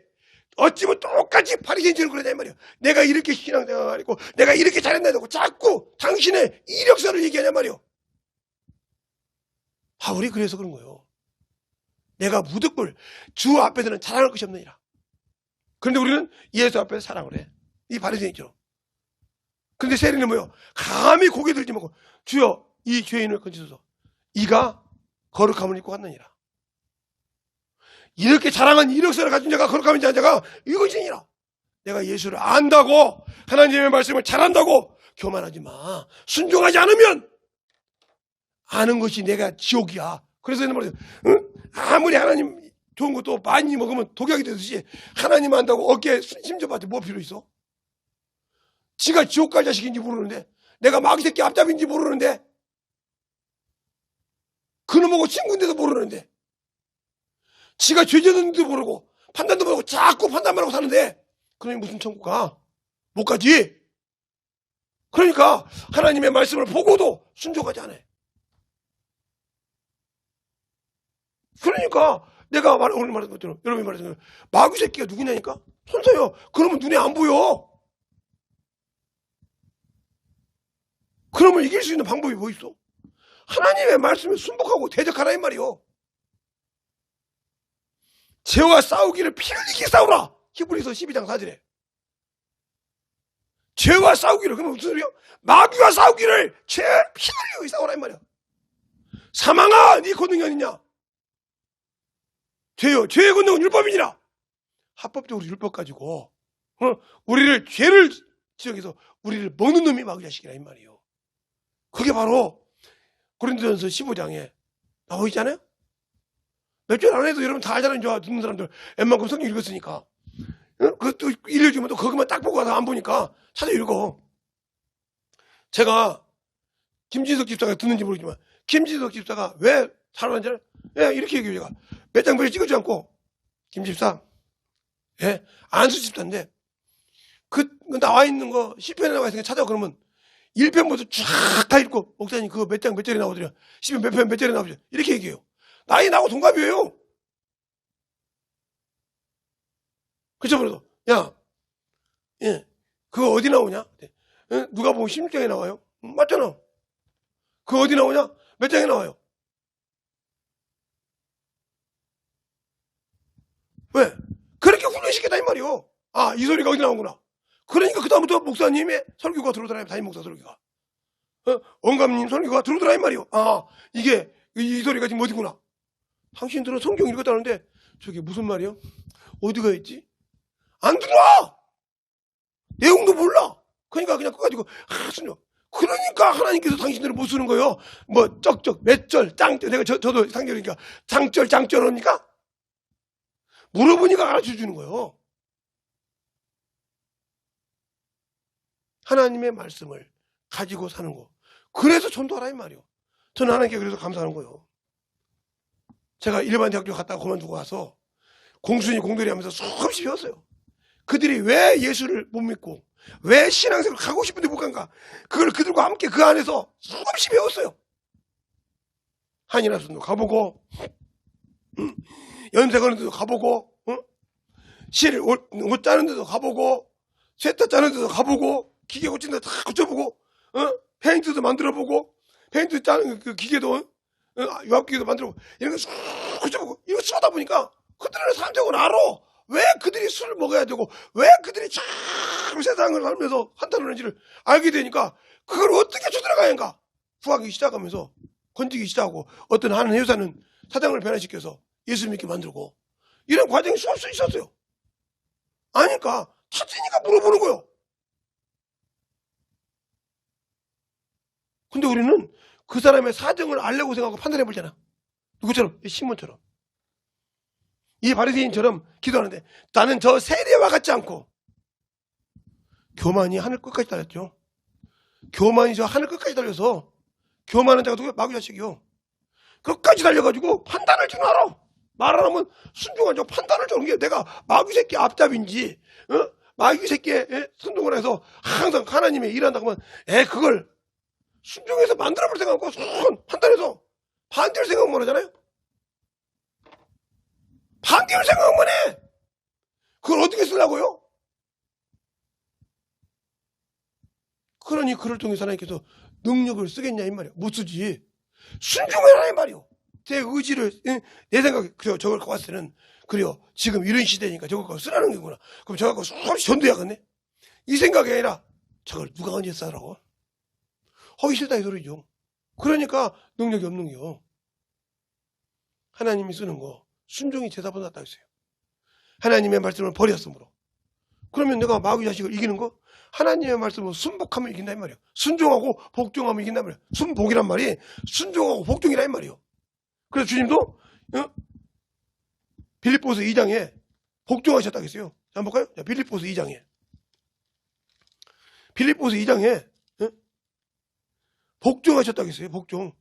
어찌면 똑같이 바리새인처럼 그러냐 이 말이야. 내가 이렇게 신앙생활을 했고 내가 이렇게 잘했나고 자꾸 당신의 이력서를 얘기하냐 말이야. 바울이 그래서 그런 거예요. 내가 무득불 주 앞에서는 자랑할 것이 없느니라. 그런데 우리는 예수 앞에서 사랑을 해. 이 바리새인처럼. 그런데 세리는 뭐요? 감히 고개 들지 말고 주여 이 죄인을 건지소서. 이가 거룩함을 입고 갔느니라. 이렇게 자랑한 이력서를 가진 자가 거룩함을 입은 자가 이것이니라. 내가 예수를 안다고 하나님의 말씀을 잘한다고 교만하지 마. 순종하지 않으면 아는 것이 내가 지옥이야. 그래서 말이야. 아무리 하나님 좋은 것도 많이 먹으면 독약이 되듯이 하나님 안다고 어깨에 심접한테 뭐 필요 있어? 지가 지옥 갈 자식인지 모르는데 내가 마귀 새끼 앞잡인지 모르는데 그놈하고 친구인데도 모르는데 지가 죄졌는지도 모르고 판단도 모르고 자꾸 판단만 하고 사는데 그러니 무슨 천국 가? 못 가지. 그러니까 하나님의 말씀을 보고도 순종하지 않아. 그러니까 내가 오늘 말한 것처럼 여러분이 말했던 것처럼 마귀 새끼가 누구냐니까? 천사요. 그러면 눈에 안 보여. 그러면 이길 수 있는 방법이 뭐 있어? 하나님의 말씀에 순복하고 대적하라 이 말이요. 죄와 싸우기를 피 흘리게 싸우라. 히브리서 12장 4절에. 죄와 싸우기를. 그러면 무슨 소리요? 마귀와 싸우기를 죄 피 흘리게 싸우라 이 말이야. 사망아 네 권능이 어딨냐? 죄요 죄의 권능은 율법이니라. 합법적으로 율법 가지고 우리를 죄를 지적해서 우리를 먹는 놈이 마귀 자식이라 이 말이에요. 그게 바로 고린도전서 15장에 나와 있잖아요. 몇 줄 안 해도 여러분 다 알잖아요. 저 듣는 사람들 웬만큼 성경 읽었으니까. 그것도 읽려주면 또 그것만 딱 보고 가서 안 보니까 찾아 읽어. 제가 김진석 집사가 듣는지 모르지만 김진석 집사가 왜 살아난지 알아요? 예, 이렇게 얘기해요. 제가 몇 장 별로 찍어주지 않고 김 집사, 예, 안수 집사인데 그 나와 있는 거 10편에 나와 있으니까 찾아. 그러면 1편부터 쫙 다 읽고 목사님 그거 몇 장 몇 절에 나오더냐, 10편 몇 편 몇 절에 나오죠, 이렇게 얘기해요. 나이 나하고 동갑이에요. 그쵸? 그래서 야, 예, 그거 어디 나오냐? 예? 누가 보면 16장에 나와요. 맞잖아. 그거 어디 나오냐? 몇 장에 나와요? 왜? 그렇게 훈련시켰다 이 말이요. 아, 이 소리가 어디 나오구나. 그러니까 그 다음부터 목사님의 설교가 들어오더라. 담임 목사 설교가, 원감님 설교가 들어오더라 이 말이요. 아, 이게 이 소리가 지금 어디구나. 당신들은 성경 읽었다는데 저게 무슨 말이요? 어디가 있지? 안 들어와. 내용도 몰라. 그러니까 그냥 그거 가지고 순종. 그러니까 하나님께서 당신들을 못 쓰는 거예요. 뭐 쩍쩍 몇 절 짱절, 내가 저도 상절이니까 장절 장절 합니까? 물어보니까 가르쳐 주는 거예요. 하나님의 말씀을 가지고 사는 거. 그래서 전도하라 이 말이요. 저는 하나님께 그래서 감사하는 거예요. 제가 일반 대학교 갔다가 그만두고 와서 공순이 공돌이 하면서 수없이 배웠어요. 그들이 왜 예수를 못 믿고 왜 신앙생활 가고 싶은데 못 간가, 그걸 그들과 함께 그 안에서 수없이 배웠어요. 한인합순도 가보고, 연세 거는 데도 가보고, 실 옷 짜는 데도 가보고, 세탁 짜는 데도 가보고, 기계 고친 데도 다 고쳐보고, 페인트도 만들어보고, 페인트 짜는 그 기계도, 유압기계도 만들어보고, 이런 거 쑥 고쳐보고, 이거 쓰다 보니까 그들의 삶적으로 알아. 왜 그들이 술을 먹어야 되고 왜 그들이 참 세상을 살면서 한탄하는지를 알게 되니까 그걸 어떻게 쳐들어가야 한가 구하기 시작하면서 건지기 시작하고, 어떤 하는 회사는 사장을 변화시켜서 예수 믿게 만들고, 이런 과정이 수없이 있었어요. 아니까 찾으니까 물어보는 거예요. 근데 우리는 그 사람의 사정을 알려고 생각하고 판단해보잖아. 누구처럼? 신문처럼. 이 바리새인처럼 기도하는데 나는 저 세례와 같지 않고, 교만이 하늘 끝까지 달렸죠. 교만이 저 하늘 끝까지 달려서, 교만한 자가 누구야? 마귀 자식이요. 끝까지 달려가지고 판단을 줄 알아. 말 안 하면 순종한 자 판단을 주는 게 내가 마귀 새끼 앞잡인지, 마귀 새끼에 순종을 해서 항상 하나님의 일한다고 하면 그걸 순종해서 만들어볼 생각하고 판단해서 반대할 생각만 하잖아요. 반대할 생각만 해. 그걸 어떻게 쓰려고요? 그러니 그를 통해서 하나님께서 능력을 쓰겠냐 이 말이야. 못 쓰지. 순종해라 이 말이요. 제 의지를, 내 생각에 그래요. 저걸 갖고 왔을 때는 그래요. 지금 이런 시대니까 저걸 갖고 쓰라는 거구나. 그럼 저걸 갖고 수없이 전도해야겠네. 이 생각이 아니라 저걸 누가 언제 쓰라고? 하기 싫다 이 소리죠. 그러니까 능력이 없는 거요. 하나님이 쓰는 거 순종이 제사보다 낫다 했어요. 하나님의 말씀을 버렸으므로. 그러면 내가 마귀 자식을 이기는 거? 하나님의 말씀을 순복하면 이긴다 이 말이에요. 순종하고 복종하면 이긴다 이 말이에요. 순복이란 말이 순종하고 복종이란 말이에요. 그래서 주님도 빌립보서 2장에 복종하셨다고 했어요. 자, 한번 볼까요? 자, 빌립보서 2장에 복종하셨다고 했어요. 복종.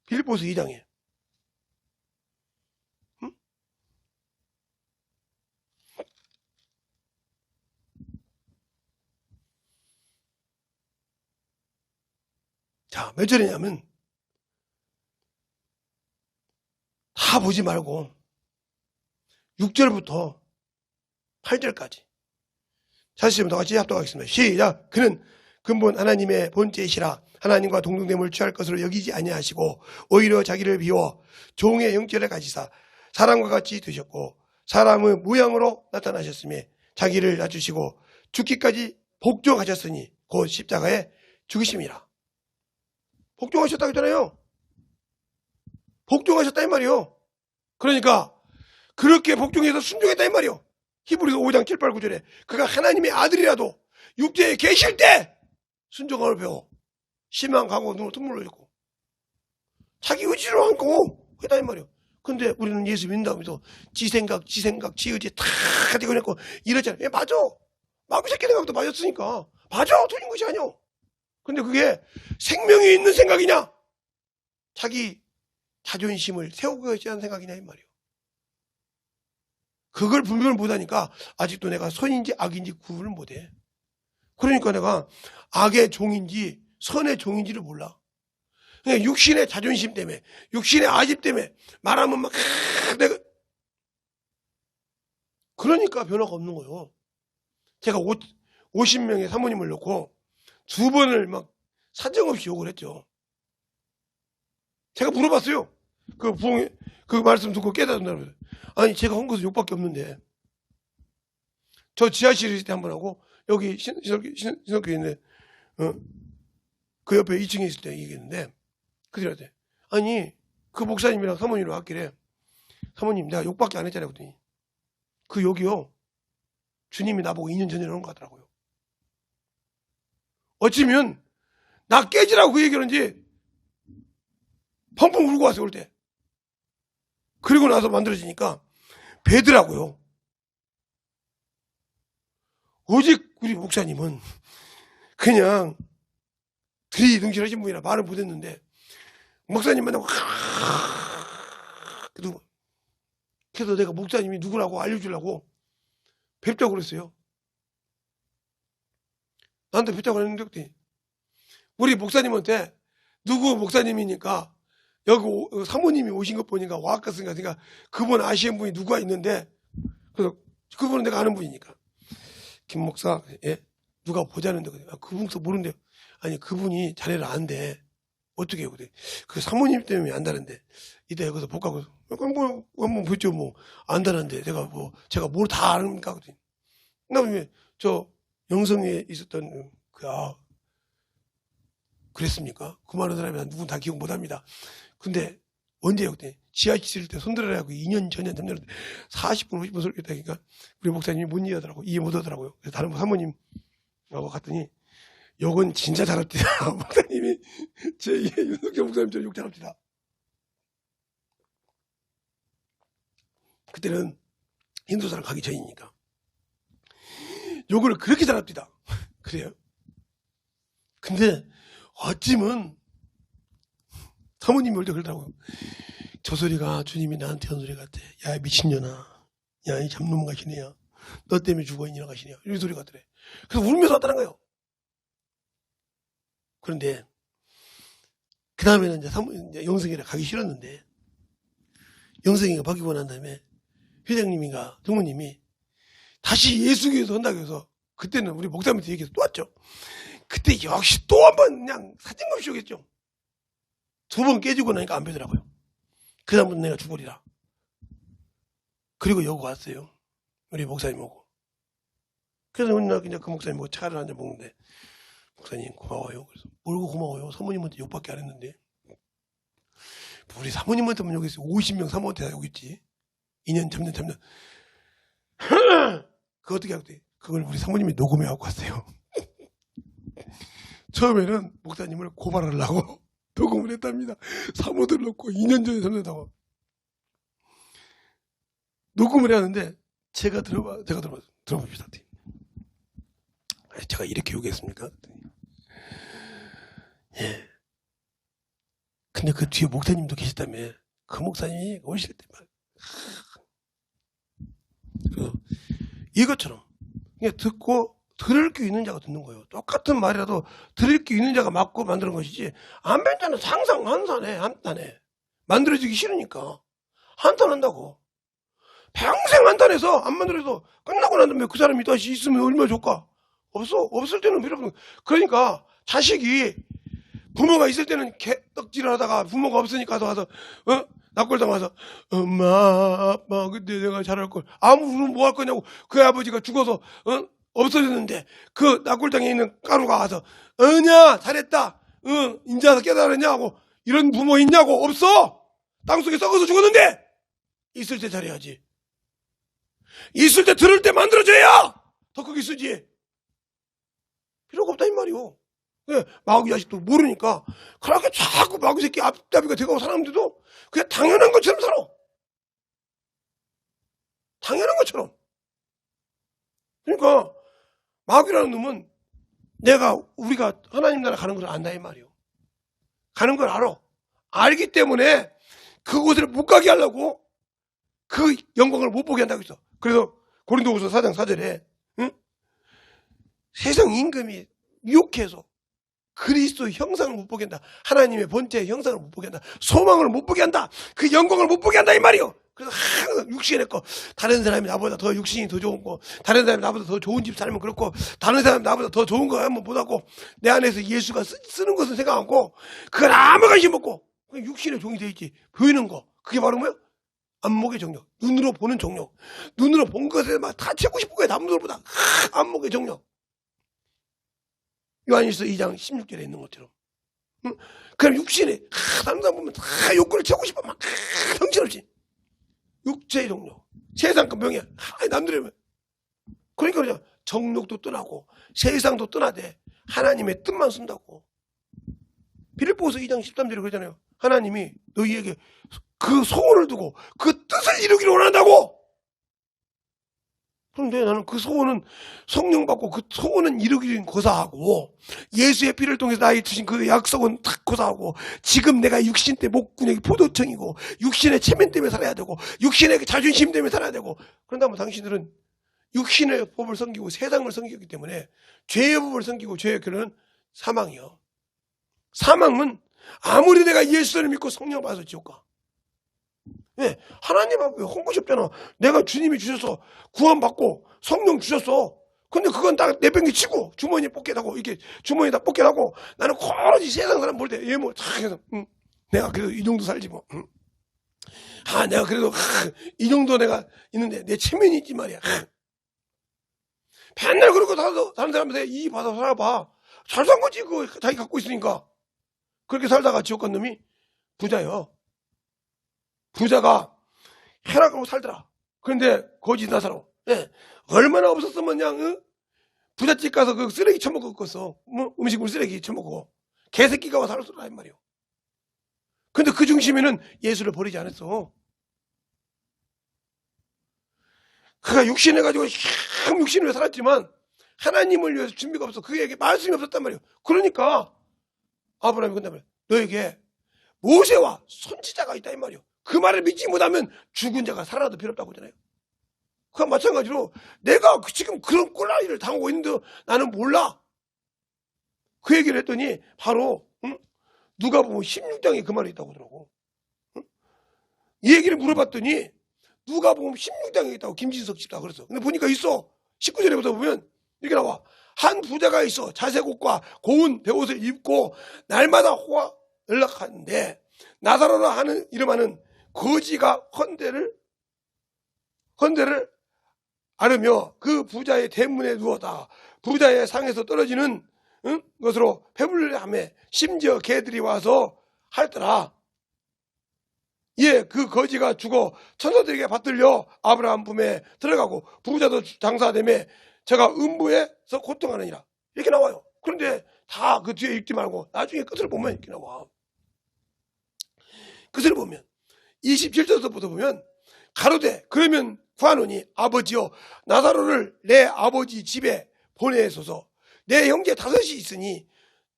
빌립보서 2장에. 자, 몇 절이냐면 다 보지 말고 6절부터 8절까지 자신을 다 같이 합독하겠습니다. 시작. 그는 근본 하나님의 본체이시라. 하나님과 동등됨을 취할 것으로 여기지 아니하시고 오히려 자기를 비워 종의 형체를 가지사 사람과 같이 되셨고 사람의 모양으로 나타나셨으며 자기를 낮추시고 죽기까지 복종하셨으니 곧 십자가에 죽으심이라. 복종하셨다고 했잖아요. 복종하셨다 이 말이요. 그러니까 그렇게 복종해서 순종했다 이 말이요. 히브리서 5장 7, 8, 9절에 그가 하나님의 아들이라도 육체에 계실 때 순종함을 배워 심한 각오 눈으로 눈물을 흘리고 자기 의지로 한 거고 했다 이 말이요. 근데 우리는 예수 믿는다고 해서 지 생각, 지 의지 다 가지고 있고 이러잖아요. 예, 맞아. 마귀 새끼 생각도 맞았으니까. 맞아. 틀린 것이 아니오. 근데 그게 생명이 있는 생각이냐? 자기 자존심을 세우기 위한 생각이냐 이 말이에요. 그걸 분별을 못하니까 아직도 내가 선인지 악인지 구분을 못해. 그러니까 내가 악의 종인지 선의 종인지를 몰라. 그냥 육신의 자존심 때문에, 육신의 아집 때문에 말하면 막 내가 그러니까 변화가 없는 거예요. 제가 50명의 사모님을 놓고 2번을 막 사정없이 욕을 했죠. 제가 물어봤어요. 그 부흥, 그 말씀 듣고 깨달은다고 그래요. 아니, 제가 한 것은 욕밖에 없는데. 저 지하실에 있을 때 한 번 하고, 여기 신석교에 있는데, 그 옆에 2층에 있을 때 얘기했는데, 그들한테, 아니, 그 목사님이랑 사모님이랑 왔길래, 사모님, 내가 욕밖에 안 했잖아요. 그랬더니, 그 욕이요, 주님이 나보고 2년 전에 나온 거 같더라고요. 어찌면, 나 깨지라고 그 얘기하는지, 펑펑 울고 왔어요, 올 때. 그리고 나서 만들어지니까 배더라고요. 오직 우리 목사님은 그냥 들이둥실하신 분이라 말을 못했는데 목사님 만나고 그래서 내가 목사님이 누구라고 알려주려고 뵙자고 그랬어요. 나한테 뵙자고 했는데 우리 목사님한테 누구 목사님이니까 여기 사모님이 오신 것 보니까 와갔으니까 그분 아시는 분이 누가 있는데 그래서 그분은 내가 아는 분이니까 김 목사 예? 누가 보자는데 그분 모르는데요. 아니 그분이 자네를 안대 어떻게 해요? 그래 그 사모님 때문에 안다는데 이따 여기서 복하고 한번 보죠. 뭐 안다는데 제가 뭘 다 아닙니까? 그다음에 저 영성에 있었던 그랬습니까? 그 많은 사람이 누군 다 기억 못합니다. 근데 언제요? 그때 지하실 때 손들어라고 2년 전에 40분 50분 설교했다니까 우리 목사님이 못 이해하더라고. 이해 못하더라고요. 그래서 다른 사모님하고 갔더니 욕은 진짜 잘합니다. 목사님이 제2의 윤석열 목사님처럼 욕 잘합니다. 그때는 인도사랑 가기 전이니까 욕을 그렇게 잘합니다. 그래요. 근데 어찌면 사모님이 올 때 그러더라고요. 저 소리가 주님이 나한테 한 소리 같아. 야 미친년아. 야 이 잡놈 가시네야. 너 때문에 죽어있냐 가시네야. 이런 소리 같더래. 그래서 울면서 왔다는 거예요. 그런데 그 다음에는 이제 영성이랑 가기 싫었는데 영성이가 바뀌고 난 다음에 회장님인가 정모님이 다시 예수교회에서 한다고 해서 그때는 우리 목사님한테 얘기해서 또 왔죠. 그때 역시 또 한 번 그냥 사진없이 오겠죠. 2번 깨지고 나니까 안 배더라고요. 그 다음부터 내가 죽으리라. 그리고 여기 왔어요. 우리 목사님 오고. 그래서 어느 날 그냥 그 목사님 보고 차를 한잔 먹는데 목사님 고마워요. 그래서 뭘고 고마워요. 사모님한테 욕밖에 안 했는데. 우리 사모님한테만 여기 있어요. 50명 사모한테 다 여기 있지. 2년 참년. 그거 어떻게 하고 돼? 그걸 우리 사모님이 녹음해 갖고 왔어요. 처음에는 목사님을 고발하려고 녹음을 했답니다. 사모들 놓고 2년 전에 설명다고 녹음을 하는데 제가 들어봅시다. 제가 이렇게 욕했습니까? 예. 근데 그 뒤에 목사님도 계셨다며. 그 목사님이 오실 때만 이것처럼 그냥 듣고 들을 게 있는 자가 듣는 거예요. 똑같은 말이라도 들을 게 있는 자가 맞고 만드는 것이지 안 뱉자는 상상 한탄해. 만들어지기 싫으니까 한탄한다고. 평생 한탄해서 안 만들어서 끝나고 난 다음에 그 사람이 다시 있으면 얼마나 좋을까? 없을 때는 필요 없는. 그러니까 자식이 부모가 있을 때는 개떡질을 하다가 부모가 없으니까 와서 납골당 와서 엄마 아빠 그때 내가 잘할 걸 아무로 뭐 할 거냐고. 그 아버지가 죽어서 없어졌는데 그 납골당에 있는 가루가 와서 잘했다 인자 와서 깨달았냐 하고 이런 부모 있냐고. 없어. 땅속에 썩어서 죽었는데 있을 때 잘해야지. 있을 때 들을 때 만들어줘야 더 크게 쓰지. 필요가 없다 이 말이오. 마귀 자식도 모르니까 그렇게 자꾸 마귀 새끼 앞잡이가 되고 사람들도 그냥 당연한 것처럼 살아. 당연한 것처럼. 그러니까 마귀라는 놈은 우리가 하나님 나라 가는 걸 안다 이 말이오. 가는 걸 알아. 알기 때문에 그곳을 못 가게 하려고 그 영광을 못 보게 한다고 했어. 그래서 고린도후서 4장 4절에 세상 임금이 유혹해서 그리스도의 형상을 못 보게 한다. 하나님의 본체의 형상을 못 보게 한다. 소망을 못 보게 한다. 그 영광을 못 보게 한다 이 말이요. 그래서 항상 육신에 거 다른 사람이 나보다 더 육신이 더 좋은 거, 다른 사람이 나보다 더 좋은 집 살면 그렇고, 다른 사람이 나보다 더 좋은 거 하면 못하고, 내 안에서 예수가 쓰는 것은 생각하고 그걸 아무 관심 없고 그냥 육신의 종이 돼 있지. 보이는 거 그게 바로 뭐야? 안목의 정력, 눈으로 보는 정력. 눈으로 본 것에 막 다 채고 싶은 거야. 남들보다 안목의 정력. 요한일서 2장 16절에 있는 것처럼. 응? 그럼 육신에 다른 사람 보면 다 욕구를 채우고 싶어. 막 정신없이. 육체의 정력, 세상과 명예, 남들의 그러니까 그냥 정력도 떠나고 세상도 떠나되 하나님의 뜻만 쓴다고. 빌립보서 2장 13절에 그러잖아요. 하나님이 너희에게 그 소원을 두고 그 뜻을 이루기를 원한다고. 그런데 나는 그 소원은 성령 받고 그 소원은 이루기는 고사하고 예수의 피를 통해서 나에게 주신 그 약속은 딱 고사하고 지금 내가 육신 때 목구멍이 포도청이고 육신의 체면 때문에 살아야 되고 육신의 자존심 때문에 살아야 되고 그런다면 당신들은 육신의 법을 섬기고 세상을 섬기기 때문에 죄의 법을 섬기고 죄의 결론은 사망이요. 사망은 아무리 내가 예수를 믿고 성령 받아서 지옥 가. 왜? 하나님 앞에 홍보시 없잖아. 내가 주님이 주셔서 구원받고 성령 주셨어. 근데 그건 다 내병기 치고 주머니에 뽑게하고 이렇게 주머니에다 뽑게하고 나는 코러지 세상 사람 볼 때 얘 뭐 탁 해서 내가 그래도 이 정도 살지 뭐. 내가 그래도 이 정도 내가 있는데 내 체면이 있지 말이야. 맨날 그러고 다른 사람한테 이 받아 살아봐. 잘 산 거지 그거 자기 갖고 있으니까. 그렇게 살다가 지옥 간 놈이 부자요. 부자가 해락하고 살더라. 그런데 거지 나사로. 얼마나 없었으면 그냥 부잣집 가서 그 쓰레기 처먹었겠어. 음식물 쓰레기 처먹고 개새끼가 와 살았어 이 말이요. 근데 그 중심에는 예수를 버리지 않았어. 그가 육신해가지고 육신을 위해 살았지만 하나님을 위해서 준비가 없어. 그에게 말씀이 없었단 말이에요. 그러니까 아브라함이 근데 너에게 모세와 선지자가 있다 이 말이요. 그 말을 믿지 못하면 죽은 자가 살아도 필요 없다고 하잖아요. 그와 마찬가지로 내가 지금 그런 꼴라리를 당하고 있는데 나는 몰라. 그 얘기를 했더니 바로 누가 보면 16장에 그 말이 있다고 하더라고. 이 얘기를 물어봤더니 누가 보면 16장에 있다고 김진석 씨가 그랬어. 근데 보니까 있어. 19절에부터 보면 이렇게 나와. 한 부자가 있어. 자색 옷과 고운 베옷을 입고 날마다 호화 연락하는데 나사로라 하는 이름하는 거지가 헌대를 앓으며 그 부자의 대문에 누워다 부자의 상에서 떨어지는 것으로 배불리려 하며 심지어 개들이 와서 핥더라. 그 거지가 죽어 천사들에게 받들려 아브라함 품에 들어가고 부자도 장사되며 저가 음부에서 고통하느니라. 이렇게 나와요. 그런데 다 그 뒤에 읽지 말고 나중에 끝을 보면 이렇게 나와. 끝을 보면 27절부터 보면 가로되 그러면 구하노니 아버지여 나사로를 내 아버지 집에 보내소서. 내 형제 5이 있으니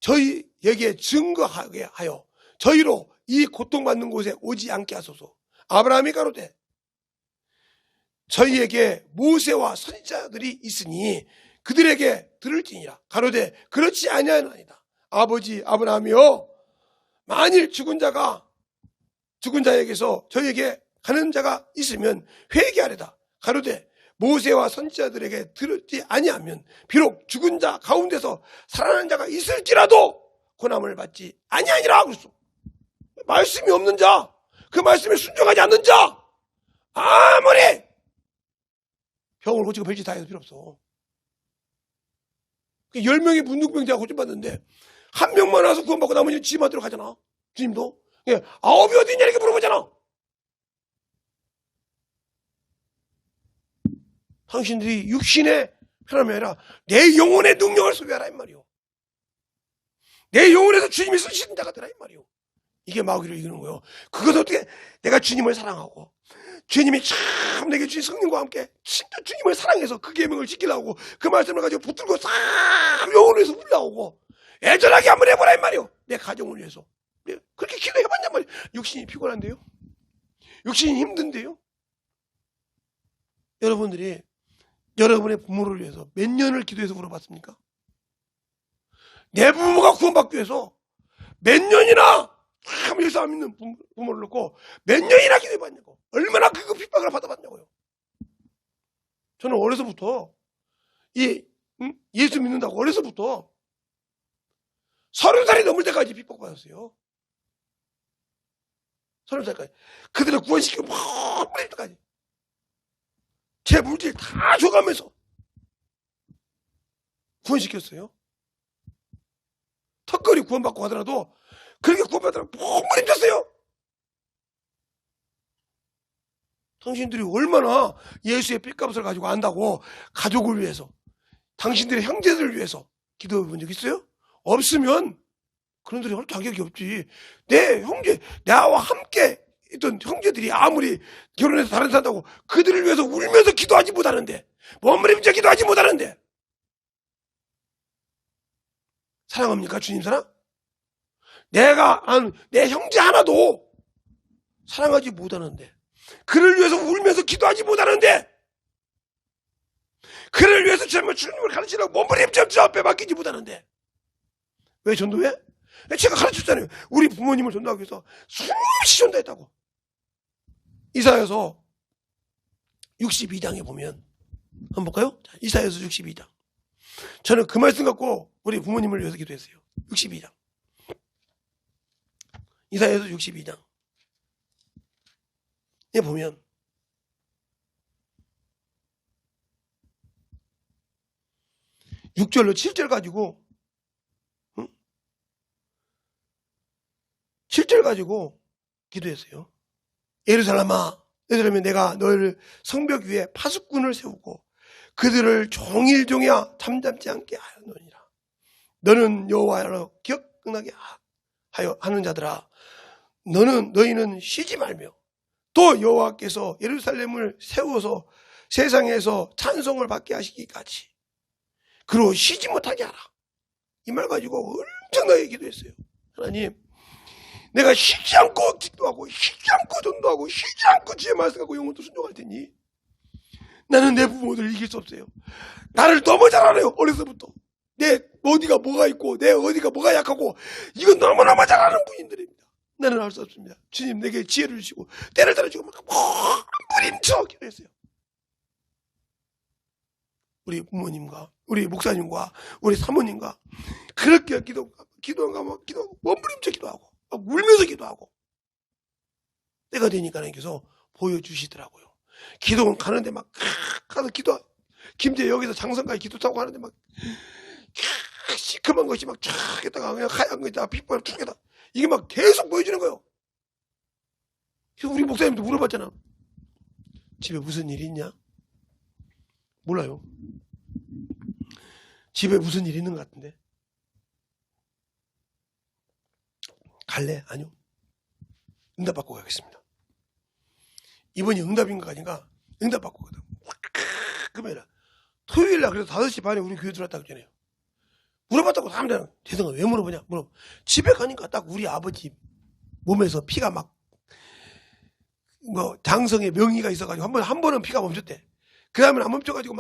저희에게 증거하게 하여 저희로 이 고통받는 곳에 오지 않게 하소서. 아브라함이 가로되 저희에게 모세와 선지자들이 있으니 그들에게 들을지니라. 가로되 그렇지 아니하나이다. 아버지 아브라함이여 만일 죽은 자에게서 저희에게 가는 자가 있으면 회개하려다. 가로되 모세와 선지자들에게 들었지 아니하면 비록 죽은 자 가운데서 살아난 자가 있을지라도 고난을 받지 아니하니라 그랬어. 말씀이 없는 자, 그 말씀에 순종하지 않는 자, 아무리 병을 고치고 별짓 다 해도 필요 없어. 10명의 문둥병자가 고침받는데 한 명만 와서 구원받고 나머지는 지 만대로 가잖아. 주님도. 9이 어디 있냐 이렇게 물어보잖아. 당신들이 육신의 편함이 아니라 내 영혼의 능력을 소유하라 이 말이요. 내 영혼에서 주님이 쓰시는 자가 되라 이 말이요. 이게 마귀를 이기는 거예요. 그것은 어떻게 내가 주님을 사랑하고 주님이 참 내게 주신 성령과 함께 진짜 주님을 사랑해서 그 계명을 지키려고 그 말씀을 가지고 붙들고 싹 영혼에서 올라오고 애절하게 한번 해보라 이 말이요. 내 가정을 위해서. 그렇게 기도해봤냔 말이에요. 육신이 피곤한데요. 육신이 힘든데요. 여러분들이 여러분의 부모를 위해서 몇 년을 기도해서 물어봤습니까? 내 부모가 구원받기 위해서 몇 년이나 참 일상 믿는 부모를 놓고 몇 년이나 기도해봤냐고. 얼마나 그 핍박을 받아봤냐고요. 저는 어려서부터 예수 믿는다고 어려서부터 30살이 넘을 때까지 핍박받았어요. 30살까지. 그들을 구원시키고 막 뿌릴 때까지. 제 물질 다 줘가면서 구원시켰어요. 턱걸이 구원받고 하더라도 그렇게 구원받으라고 뽕물이 폈어요. 당신들이 얼마나 예수의 핏값을 가지고 안다고 가족을 위해서 당신들의 형제들을 위해서 기도해 본 적 있어요? 없으면 그런 소리 할 자격이 없지. 내 형제, 나와 함께 있던 형제들이 아무리 결혼해서 다른 산다고 그들을 위해서 울면서 기도하지 못하는데 몸부림쳐 기도하지 못하는데 사랑합니까? 주님 사랑? 내 형제 하나도 사랑하지 못하는데 그를 위해서 울면서 기도하지 못하는데 그를 위해서 주님을 가르치려고 몸부림쳐 저 앞에 맡기지 못하는데 왜 전도해? 제가 가르쳤잖아요. 우리 부모님을 전도하기 위해서 수없이 전도했다고. 이사야서 62장에 보면 한번 볼까요? 자, 이사야서 62장. 저는 그 말씀 갖고 우리 부모님을 위해서 기도했어요. 62장. 이사야서 62장. 에 보면 6절로 7절 가지고 7절 가지고 기도했어요. 예루살렘아, 예루살렘에 내가 너희를 성벽 위에 파수꾼을 세우고 그들을 종일종이야 잠잠지 않게 하였느니라. 너는 여호와로 기억나게 하여 하는 자들아, 너희는 쉬지 말며 또 여호와께서 예루살렘을 세워서 세상에서 찬송을 받게 하시기까지 그로 쉬지 못하게 하라. 이 말 가지고 엄청나게 기도했어요. 하나님, 내가 쉬지 않고 기도하고 쉬지 않고 전도하고 쉬지 않고 주의 말씀 갖고 영혼도 순종할 테니 나는 내 부모들을 이길 수 없어요. 나를 너무 잘 알아요. 어려서부터 내 어디가 뭐가 있고 내 어디가 뭐가 약하고 이건 너무너무 잘 아는 분들입니다. 나는 알 수 없습니다. 주님 내게 지혜를 주시고 때를 따라주고 막 부림쳐 기도했어요. 우리 부모님과 우리 목사님과 우리 사모님과 그렇게 기도하고 몸부림쳐 기도하고 막 울면서 기도하고 때가 되니까 하나님께서 보여주시더라고요. 기도 가는데 막 가서 기도 김제 여기서 장성까지 기도 타고 하는데 막 시큼한 것이 막 쫙 했다가 그냥 하얀 거 있다가 빗발 쭉 했다 이게 막 계속 보여주는 거예요. 그래서 우리 목사님도 물어봤잖아. 집에 무슨 일이 있냐? 몰라요. 집에 무슨 일이 있는 것 같은데. 갈래? 아니요. 응답받고 가겠습니다. 이번이 응답인가 아닌가? 응답받고 가다. 그러면 토요일날 그래서 5시 반에 우리 교회 들어왔다 그러잖아요. 물어봤다고 사람들은 대성아 왜 물어보냐? 집에 가니까 딱 우리 아버지 몸에서 피가 막 장성의 명의가 있어가지고 한 번은 피가 멈췄대. 그 다음에 안 멈춰가지고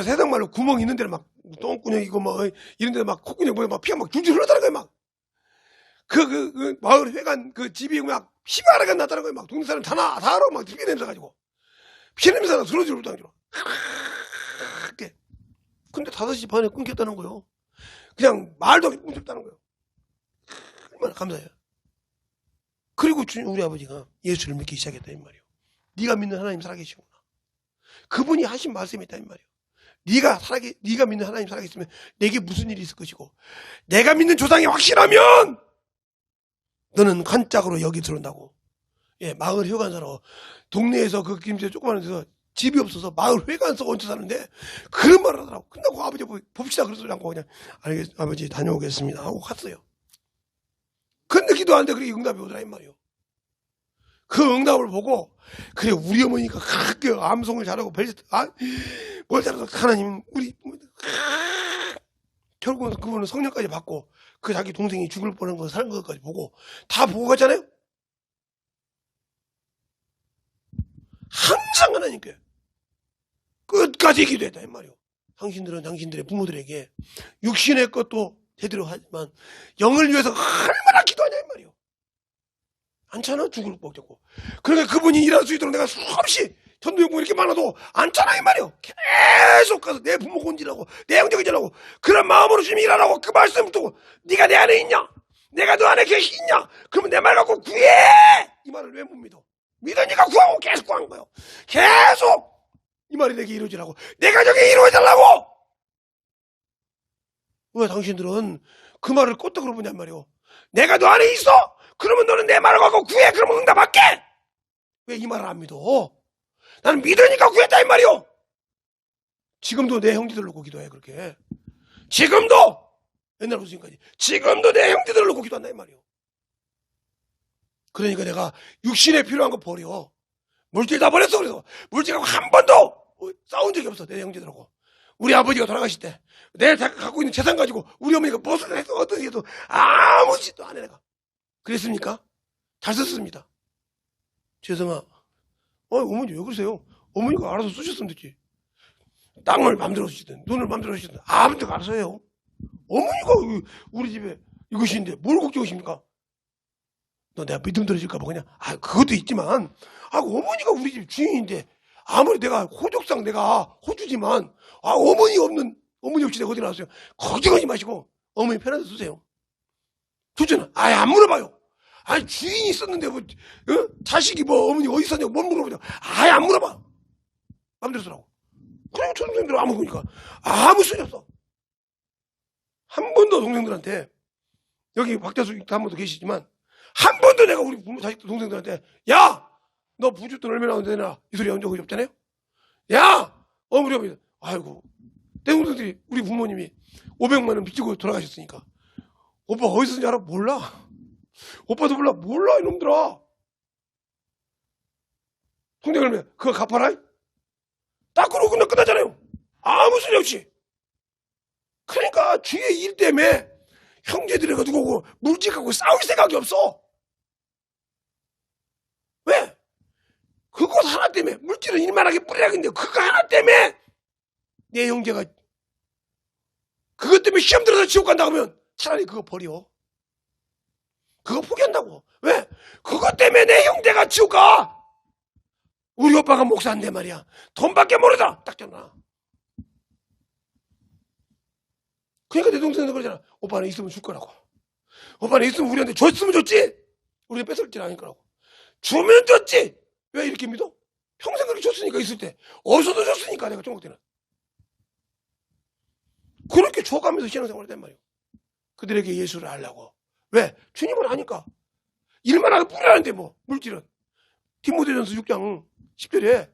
세상 말로 구멍 있는 데는 막 똥구녕이고 이런 데는 막 콧구녕 보면 막 피가 막 줄줄 흘러다는 거야 막. 그 마을 회관 그 집이 막 피바라가 났다는 거야 막. 동네 사람 다 알아 막 피 냄새 가지고 피 냄새가 들어주고 당기로. 근데 5시 반에 끊겼다는 거예요. 그냥 말도 없이 끊겼다는 거예요. 얼마나 감사해요. 그리고 우리 아버지가 예수를 믿기 시작했다 이 말이에요. 네가 믿는 하나님 살아계시구나. 그분이 하신 말씀이 있다 이 말이에요. 네가 믿는 하나님 살아계시면 내게 무슨 일이 있을 것이고 내가 믿는 조상이 확실하면 너는 관짝으로 여기 들어온다고. 예, 마을 휴관사로 동네에서 그 김제 조그마한 데서 집이 없어서 마을 회관서 얹혀 사는데 그런 말을 하더라고. 끝나고 아버지 봅시다 그러지 않고 그냥 아버지 다녀오겠습니다 하고 갔어요. 근데 기도하는데 그렇게 응답이 오더라 이 말이요. 그 응답을 보고 그래 우리 어머니가 그렇게 암송을 잘하고 뭘 잘해서 하나님 우리 결국은 그분은 성령까지 받고 그 자기 동생이 죽을 뻔한 거 사는 것까지 보고 다 보고 갔잖아요. 항상 하나님께 끝까지 기도했다 이 말이요. 당신들은 당신들의 부모들에게 육신의 것도 제대로 하지만 영을 위해서 얼마나 기도하냐 이 말이요. 않잖아 죽을 뻑졌고. 그러니까 그분이 일할 수 있도록 내가 수없이 전도연구 이렇게 많아도 않잖아 이 말이요. 계속 가서 내 부모 건지라고 내 형제 건지라고 그런 마음으로 주님 일하라고 그 말씀 듣고 네가 내 안에 있냐 내가 너 안에 계시냐 그러면 내 말 갖고 구해 이 말을 왜 못 믿어. 믿으니까 구하고 계속 구한 거예요. 계속 이 말이 내게 이루어지라고 내 가정에 이루어지려고. 왜 당신들은 그 말을 껐다그러 보냔 말이요. 내가 너 안에 있어 그러면 너는 내 말을 갖고 구해 그러면 응답할게. 왜 이 말을 안 믿어. 나는 믿으니까 구했다 이 말이요. 지금도 내 형제들 놓고 기도해 그렇게. 지금도 옛날부터 지금까지 지금도 내 형제들을 놓고 기도한다 이 말이요. 그러니까 내가 육신에 필요한 거 버려. 물질 다 버렸어. 그래서 물질하고 한 번도 싸운 적이 없어 내 형제들하고. 우리 아버지가 돌아가실 때 내가 갖고 있는 재산 가지고 우리 어머니가 무엇을 해도 어떻게 해도 아무 짓도 안 해 내가. 그랬습니까? 잘 썼습니다. 재성아 어머니 왜 그러세요? 어머니가 알아서 쓰셨으면 됐지. 땅을 맘대로 쓰시든 돈을 맘대로 쓰시든 아무데나 알아서 해요. 어머니가 우리 집에 이것인데 뭘 걱정하십니까? 너 내가 믿음 들어질까봐 그냥 그것도 있지만 어머니가 우리 집 주인인데 아무리 내가 호족상 내가 호주지만 어머니 없이 내가 어디 나왔어요. 걱정하지 마시고 어머니 편한 데 쓰세요. 둘째는 안 물어봐요. 주인이 있었는데 자식이 어머니 어디 있었냐고 못 물어보죠. 안 물어봐. 맘대로 쓰라고. 그냥 저 동생들 아무 거니까 아무 소리 없어. 한 번도 동생들한테 여기 박대수 한 번도 계시지만 한 번도 내가 우리 부모 자식 동생들한테 야 너 부잣돈 얼마나 되나 이 소리 한 적이 없잖아요. 야 우리 어머니 아이고 내 동생들이 우리 부모님이 500만 원 빚지고 돌아가셨으니까 오빠 어디서 쓴지 알아? 몰라. 오빠도 몰라 이놈들아. 통장 얼마 그거 갚아라. 딱 그러고 끝나잖아요. 아무 소리 없이. 그러니까 주위의 일 때문에 형제들이 가지고 물질하고 싸울 생각이 없어. 왜? 그것 하나 때문에 물질은 일만하게 뿌리라는데 그거 하나 때문에 내 형제가 그것 때문에 시험 들어서 지옥 간다 하면 차라리 그거 버려. 그거 포기한다고. 왜? 그것 때문에 내 형제가 지옥 가. 우리 오빠가 목사인데 말이야. 돈밖에 모르다. 딱 잖아. 그러니까 내 동생도 그러잖아. 오빠는 있으면 줄 거라고. 오빠는 있으면 우리한테 줬으면 줬지. 우리가 뺏을 줄 아닐 거라고. 주면 줬지. 왜 이렇게 믿어? 평생 그렇게 줬으니까 있을 때. 어디서도 줬으니까 내가 중국 때는. 그렇게 줘가면서 신앙생활을 했단 말이에요. 그들에게 예수를 알라고. 왜? 주님은 아니까. 일만 하게 뿌리라는데 물질은. 디모데전서 6장 10절에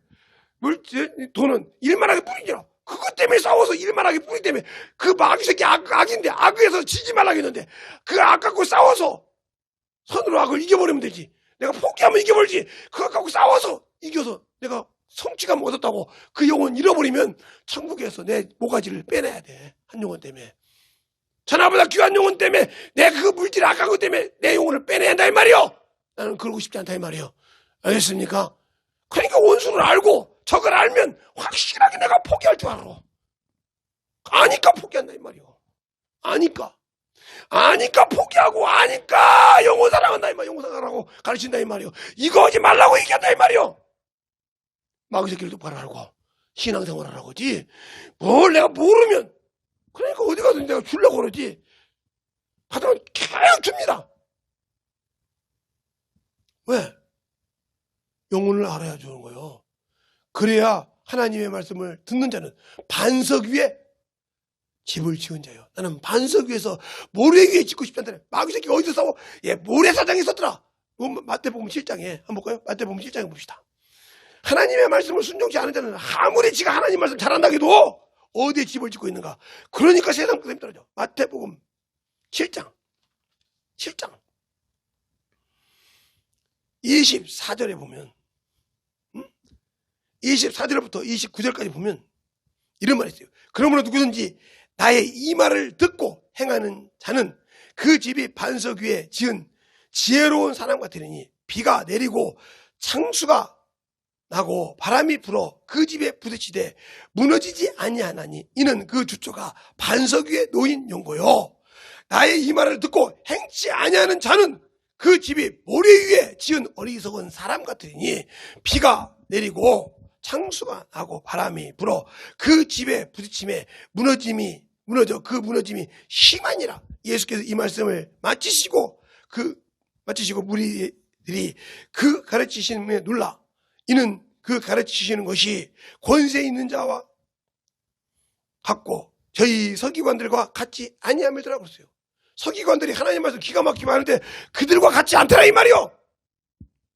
돈은 일만 하게 뿌리니라. 그것 때문에 싸워서 일만 하게 뿌리 때문에 그 마귀 새끼 악인데 악에서 지지 말라고 했는데 그 악 갖고 싸워서 선으로 악을 이겨버리면 되지. 내가 포기하면 이겨버리지. 그거 갖고 싸워서 이겨서 내가 성취감 얻었다고 그 영혼 잃어버리면 천국에서 내 모가지를 빼내야 돼. 한 영혼 때문에. 천하보다 귀한 영혼 때문에 내 그 물질 악한 것 때문에 내 영혼을 빼내야 한다 이 말이요. 나는 그러고 싶지 않다 이 말이요. 알겠습니까? 그러니까 원수를 알고 적을 알면 확실하게 내가 포기할 줄 알아. 아니까 포기한다 이 말이요. 아니까 포기하고 아니까 영혼 사랑한다 이 말. 영혼 사랑하라고 가르친다 이 말이요. 이거 하지 말라고 얘기한다 이 말이요. 마귀 새끼를 똑바로 알고 신앙생활 하라고 하지. 뭘 내가 모르면 그러니까 어디 가든 내가 주려고 그러지. 받으면 계속 줍니다. 왜? 영혼을 알아야 주는 거예요. 그래야 하나님의 말씀을 듣는 자는 반석 위에 집을 지은 자예요. 나는 반석 위에서 모래 위에 짓고 싶지 않다네. 마귀 새끼 어디서 싸워? 모래사장에 있었더라. 마태복음 7장에 한번 볼까요? 마태복음 7장에 봅시다. 하나님의 말씀을 순종치 않은 자는 아무리 지가 하나님 말씀 잘한다 해도 어디에 집을 짓고 있는가. 그러니까 세상 끝에 떨어져. 마태복음 7장 24절에 보면 24절부터 29절까지 보면 이런 말이 있어요. 그러므로 누구든지 나의 이 말을 듣고 행하는 자는 그 집이 반석 위에 지은 지혜로운 사람 같으니 비가 내리고 창수가 나고 바람이 불어 그 집에 부딪히되 무너지지 아니하나니 이는 그 주초가 반석 위에 놓인 용고요. 나의 이 말을 듣고 행치 아니하는 자는 그 집이 모래 위에 지은 어리석은 사람 같으니 비가 내리고 창수가 나고 바람이 불어 그 집에 부딪힘에 무너져 그 무너짐이 심하니라. 예수께서 이 말씀을 마치시고 무리들이 그 가르치심에 놀라 이는 그 가르치시는 것이 권세 있는 자와 같고 저희 서기관들과 같지 아니함이더라고 그랬어요. 서기관들이 하나님 말씀 기가 막히게 하는데 그들과 같지 않더라 이 말이요.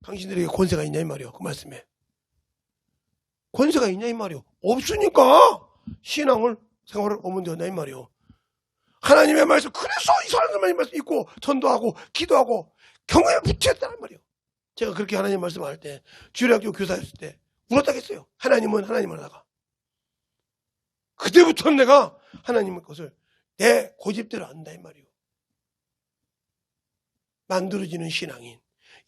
당신들에게 권세가 있냐 이 말이요. 그 말씀에 권세가 있냐 이 말이요. 없으니까 신앙을 생활을 어문되었나 이 말이요. 하나님의 말씀 그래서 이 사람들만 이 말씀 읽고 전도하고 기도하고 경외에 붙였다는 말이요. 제가 그렇게 하나님 말씀할 때 주일학교 교사였을 때 울었다겠어요. 하나님은 하나님을 하다가 그때부터는 내가 하나님의 것을 내 고집대로 안다 이 말이요. 만들어지는 신앙인,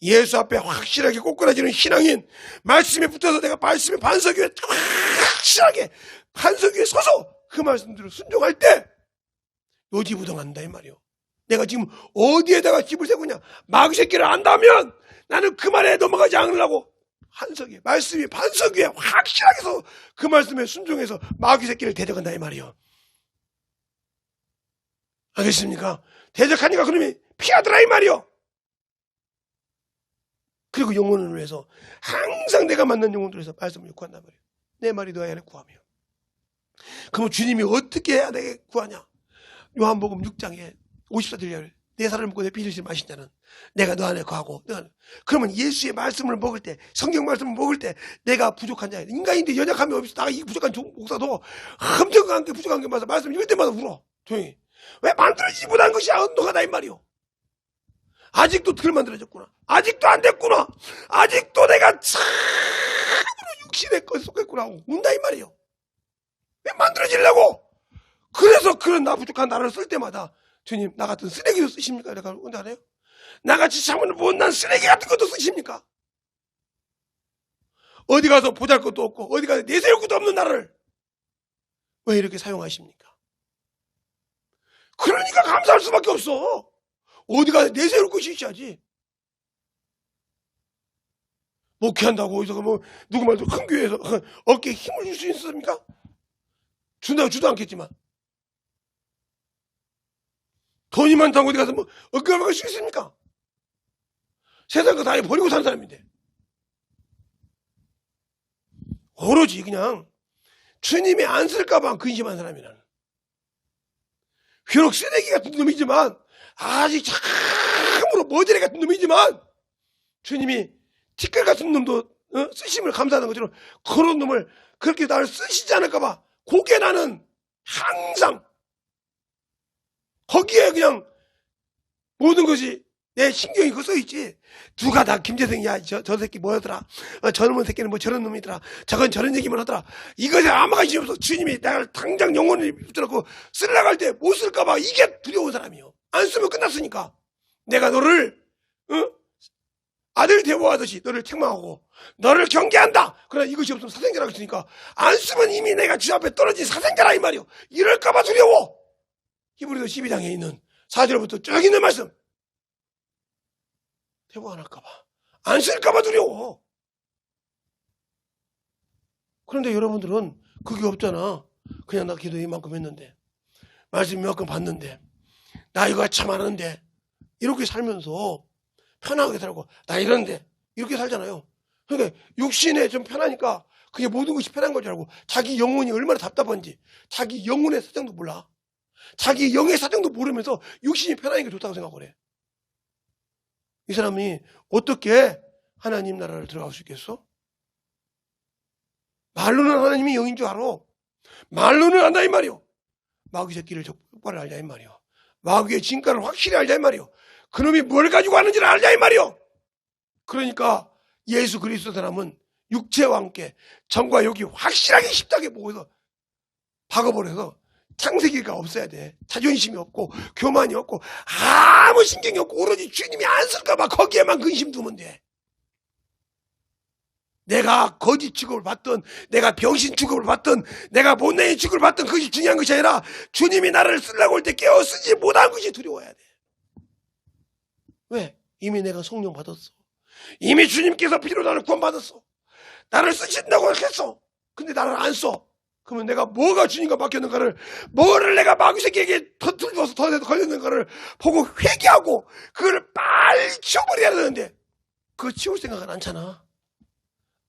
예수 앞에 확실하게 꼬꾸라지는 신앙인, 말씀에 붙어서 내가 말씀의 반석 위에 확실하게 반석 위에 서서 그 말씀대로 순종할 때 요지부동한다 이 말이요. 내가 지금 어디에다가 집을 세우냐 마귀 새끼를 안다면 나는 그 말에 넘어가지 않으려고 한석에 말씀이 반석 위에 확실하게 서 그 말씀에 순종해서 마귀 새끼를 대적한다 이 말이요. 알겠습니까? 대적하니까 그러면 피하더라 이 말이요. 그리고 영혼을 위해서 항상 내가 만난 영혼들을 위해서 말씀을 구한단 말이에요. 내 말이 너의 안에 구하며. 그럼 주님이 어떻게 해야 내게 구하냐? 요한복음 6장에 54절에 내 살을 먹고 내 피를 마신 자는 내가 너 안에 거하고 그러면 예수의 말씀을 먹을 때 성경 말씀을 먹을 때 내가 부족한 자야. 인간인데 연약함이 없어. 나가 이 부족한 목사도 엄청난 게 부족한 게 맞아. 말씀 읽을 때마다 울어. 조용히. 왜 만들어지지 못한 것이 언덕하다 이 말이요. 아직도 덜 만들어졌구나. 아직도 안 됐구나. 아직도 내가 참으로 육신의 것에 속했구나 하고 운다 이 말이요. 왜 만들어지려고? 그래서 그런 나 부족한 나를 쓸 때마다 주님 나 같은 쓰레기도 쓰십니까? 내가 언제 안 해요? 나같이 참으로 못난 쓰레기 같은 것도 쓰십니까? 어디 가서 보잘것도 없고 어디 가서 내세울 것도 없는 나를 왜 이렇게 사용하십니까? 그러니까 감사할 수밖에 없어. 어디 가서 내세울 것이 있어야지. 목회한다고 어디서 뭐 누구 말도 큰 교회에서 어깨에 힘을 줄 수 있습니까? 준다고 주도 않겠지만 돈이 많다고 어디 가서 뭐 어깨가 막을 수 있습니까? 세상 거 다 버리고 사는 사람인데 오로지 그냥 주님이 안 쓸까봐 근심한 사람이라는. 비록 쓰레기 같은 놈이지만 아직 참으로 머지레 같은 놈이지만 주님이 티끌 같은 놈도 쓰심을 감사하는 것처럼 그런 놈을 그렇게 나를 쓰시지 않을까봐 그게 나는 항상 거기에 그냥 모든 것이 내 신경이 그 써있지. 누가 다 김재생이야 저 새끼 뭐였더라, 저놈의 새끼는 뭐 저런 놈이더라, 저건 저런 얘기만 하더라, 이것에 아무 관심이 없어. 주님이 나를 당장 영혼을 붙여놓고 쓰려고 할 때 못 쓸까봐 이게 두려운 사람이요. 안 쓰면 끝났으니까. 내가 너를 아들 대우하듯이 너를 책망하고 너를 경계한다. 그러나 이것이 없으면 사생자라고 했으니까 안 쓰면 이미 내가 주 앞에 떨어진 사생자라 이 말이요. 이럴까봐 두려워. 히브리서 12장에 있는 4절부터 쭉 있는 말씀. 대부 안 할까봐, 안 쓸까봐 두려워. 그런데 여러분들은 그게 없잖아. 그냥 나 기도 이만큼 했는데 말씀 이만큼 봤는데 나이가 참 많은데 이렇게 살면서 편하게 살고 나 이런데 이렇게 살잖아요. 그러니까 육신에 좀 편하니까 그게 모든 것이 편한 걸 알고 자기 영혼이 얼마나 답답한지 자기 영혼의 사정도 몰라. 자기 영의 사정도 모르면서 육신이 편하니까 좋다고 생각을 해. 이 사람이 어떻게 하나님 나라를 들어갈 수 있겠어? 말로는 하나님이 영인 줄 알아. 말로는 안다 이 말이요. 마귀 새끼를 똑바로 알자 이 말이요. 마귀의 진가를 확실히 알자 이 말이요. 그놈이 뭘 가지고 하는지를 알자 이 말이요. 그러니까 예수 그리스도 사람은 육체와 함께 정과 욕이 확실하게 십자가에 보고서 박아버려서 창세기가 없어야 돼. 자존심이 없고 교만이 없고 아무 신경이 없고 오로지 주님이 안 쓸까봐 거기에만 근심 두면 돼. 내가 거짓 취급을 받든 내가 병신 취급을 받든 내가 못내인 취급을 받든 그것이 중요한 것이 아니라 주님이 나를 쓰려고 할 때 깨어 쓰지 못한 것이 두려워야 돼. 왜? 이미 내가 성령 받았어. 이미 주님께서 피로 나를 구원받았어. 나를 쓰신다고 했어. 근데 나를 안 써. 그러면 내가 뭐가 주님과 바뀌었는가를, 뭐를 내가 마귀새끼에게 터뜨려서 더 걸렸는가를 보고 회개하고 그걸 빨리 치워버려야 되는데 그거 치울 생각은 않잖아.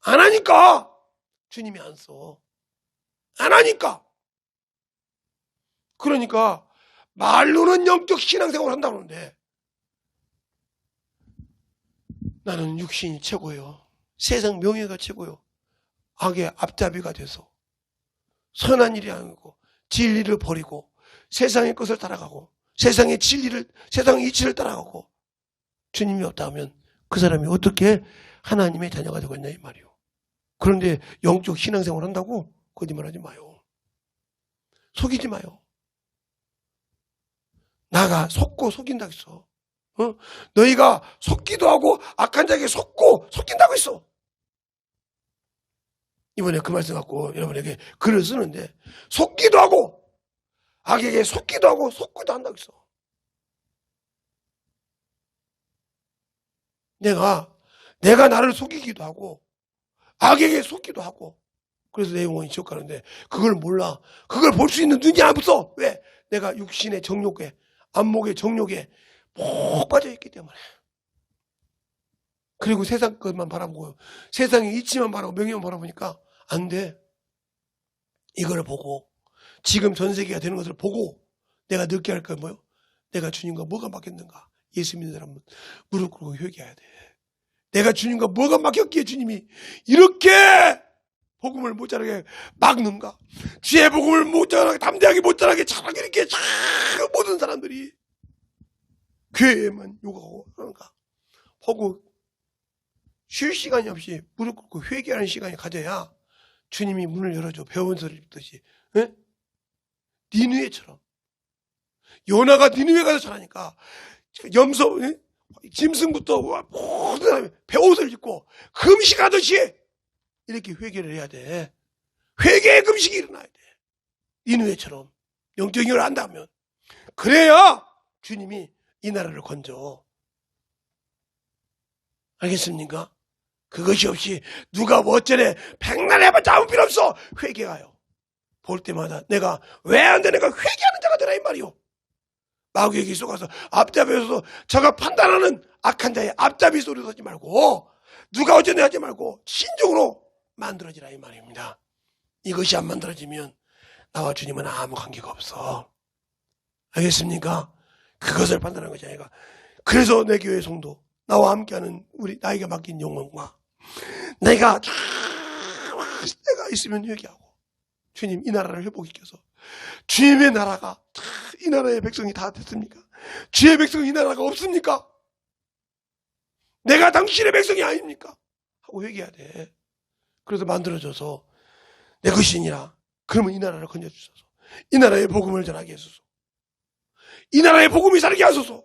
안 하니까 주님이 안 써. 안 하니까. 그러니까 말로는 영적 신앙생활을 한다고 하는데 나는 육신이 최고예요. 세상 명예가 최고요. 악의 앞잡이가 돼서 선한 일이 아니고 진리를 버리고 세상의 것을 따라가고 세상의 진리를, 세상의 이치를 따라가고 주님이 없다 하면 그 사람이 어떻게 하나님의 자녀가 되겠냐 이 말이요. 그런데 영적 신앙생활 한다고 거짓말하지 마요. 속이지 마요. 나가 속고 속인다고 했어. 너희가 속기도 하고 악한 자에게 속고 속인다고 했어. 이번에 그 말씀 갖고 여러분에게 글을 쓰는데 속기도 하고 악에게 속기도 하고 속기도 한다고 했어. 내가 나를 속이기도 하고 악에게 속기도 하고 그래서 내 영혼이 지옥 가는데 그걸 몰라. 그걸 볼 수 있는 눈이 없어. 왜? 내가 육신의 정욕에 안목의 정욕에 푹 빠져있기 때문에. 그리고 세상 것만 바라보고 세상의 이치만 바라보고 명예만 바라보니까 안 돼. 이걸 보고 지금 전 세계가 되는 것을 보고 내가 늦게 할 건 뭐요? 내가 주님과 뭐가 막혔는가? 예수 믿는 사람은 무릎 꿇고 회개해야 돼. 내가 주님과 뭐가 막혔기에 주님이 이렇게 복음을 못 전하게 막는가? 주의 복음을 못 전하게 담대하게 못 전하게 잘하게 이렇게 참 모든 사람들이 교회에만 욕하고 그런가? 보고 쉴 시간이 없이 무릎 꿇고 회개하는 시간이 가져야 주님이 문을 열어줘. 배운 소리 듣듯이. 니느웨처럼. 요나가 니느웨 가서 잘하니까 염소 짐승부터 모든 사람이 배옷을 입고 금식하듯이 이렇게 회개를 해야 돼. 회개의 금식이 일어나야 돼. 니느웨처럼 영적인 걸 안다면 그래야 주님이 이 나라를 건져. 알겠습니까? 그것이 없이 누가 뭐 어쩌네 백날 해봤자 아무 필요 없어. 회개가요. 볼 때마다 내가 왜 안 돼? 내가 회개하는 자가 되라 이 말이요. 마귀에게 속아서 앞잡이에서 저가 판단하는 악한 자의 앞잡이 소리 듣지 말고 누가 어쩌네 하지 말고 신중으로 만들어지라 이 말입니다. 이것이 안 만들어지면 나와 주님은 아무 관계가 없어. 알겠습니까? 그것을 판단하는 것이 아니라. 그래서 내 교회 성도 나와 함께하는 우리 나에게 맡긴 영혼과 내가 있으면 회개하고 주님 이 나라를 회복시켜서 주님의 나라가 이 나라의 백성이 다 됐습니까? 주의 백성이 이 나라가 없습니까? 내가 당신의 백성이 아닙니까? 하고 회개해야 돼. 그래서 만들어져서 내 것이니라. 그러면 이 나라를 건져주소서. 이 나라의 복음을 전하게 해주소서. 이 나라의 복음이 살게 하소서.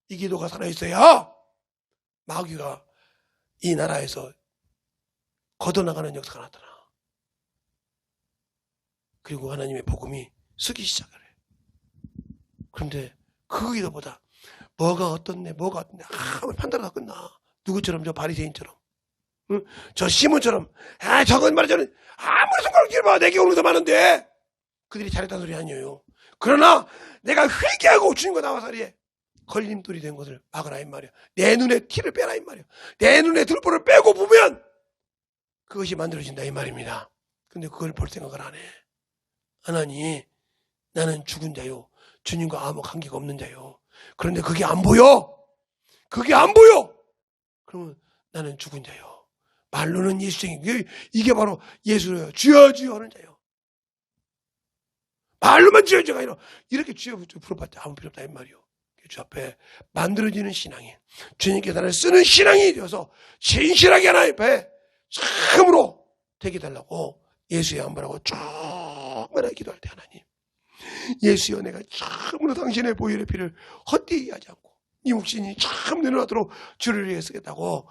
이 기도가 살아있어야 마귀가 이 나라에서 걷어나가는 역사가 나타나. 그리고 하나님의 복음이 쓰기 시작을 해. 그런데 그 기도보다 뭐가 어떻네 판단하다 끝나. 누구처럼? 저 바리새인처럼, 응? 저 시몬처럼 저건 말이야 저는 아무리 손가락 길어봐 내게 오는 더 많은데 그들이 잘했다는 소리 아니에요. 그러나 내가 회개하고 주님과 나와 사리에 걸림돌이 된 것을 막으라 이 말이야. 내 눈에 티를 빼라 이 말이야. 내 눈에 들보를 빼고 보면 그것이 만들어진다 이 말입니다. 근데 그걸 볼 생각을 안 해. 하나님, 나는 죽은 자요. 주님과 아무 관계가 없는 자요. 그런데 그게 안 보여. 그게 안 보여. 그러면 나는 죽은 자요. 말로는 예수쟁이. 이게 바로 예수예요. 주여 주여 하는 자예요. 말로만 주여 주여가 아니라 이렇게 주여 부르봤자 아무 필요 없다 이 말이요. 주 앞에 만들어지는 신앙이 주님께 나를 쓰는 신앙이 되어서 진실하게 하나님 앞에 참으로 되게 달라고 예수의 한번하고 충만하게 기도할 때 하나님 예수여 내가 참으로 당신의 보혈의 피를 헛되이 하지 않고 이 묵신이 참 내려놓도록 주를 위해 쓰겠다고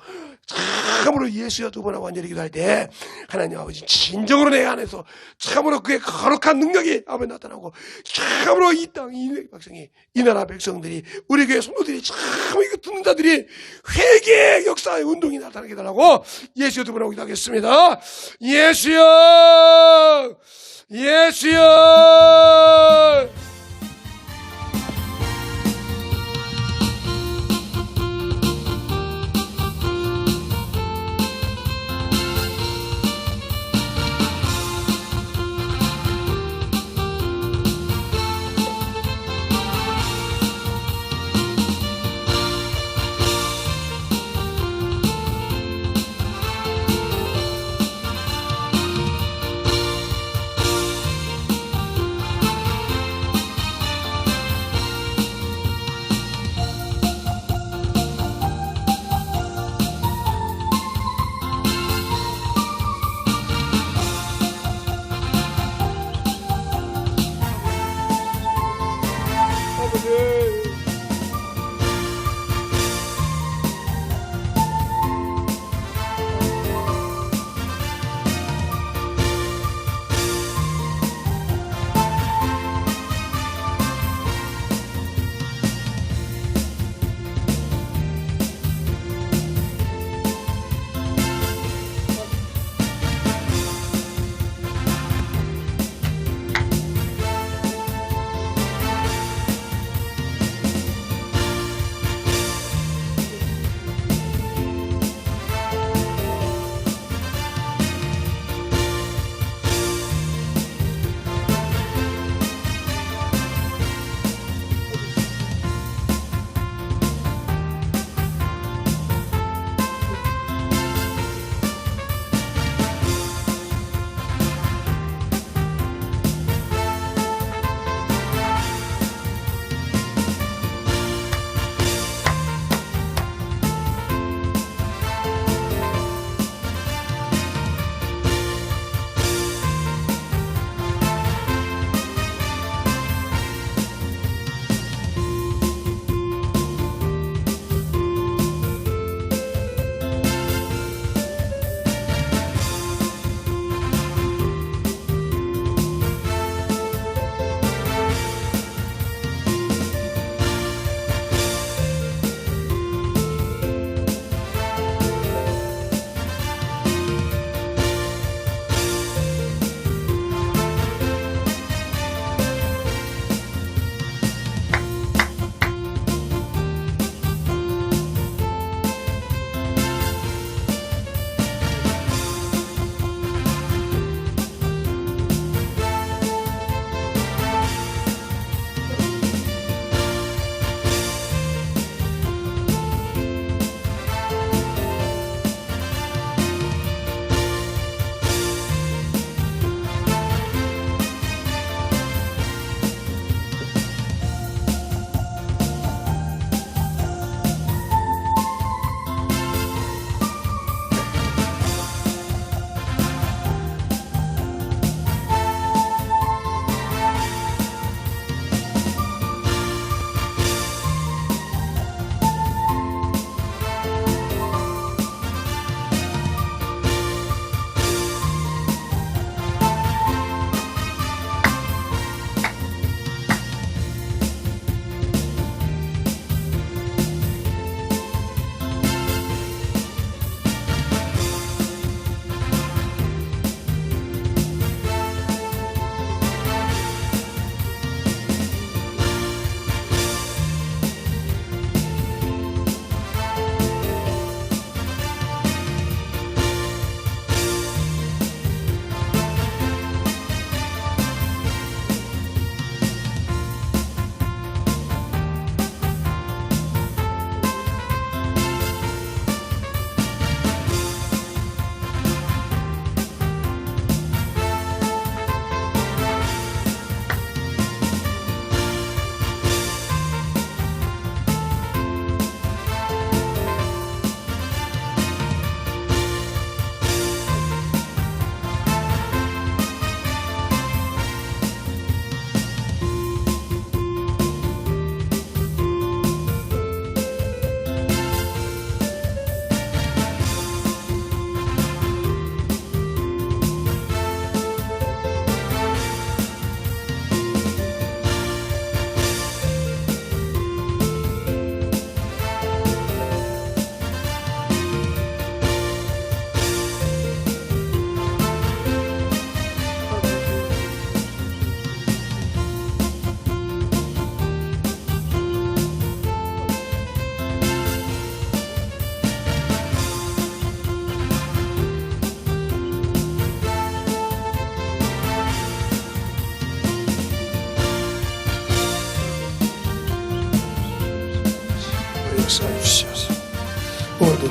참으로 예수여 두 번하고 완전히 기도할 때 하나님 아버지 진정으로 내 안에서 참으로 그의 거룩한 능력이 아버지 나타나고 참으로 이 땅, 이 백성이 이 나라 백성들이 우리 교회 성도들이 참 이거 듣는 자들이 회개의 역사의 운동이 나타나게 달라고 예수여 두 번하고 기도하겠습니다. 예수여 예수여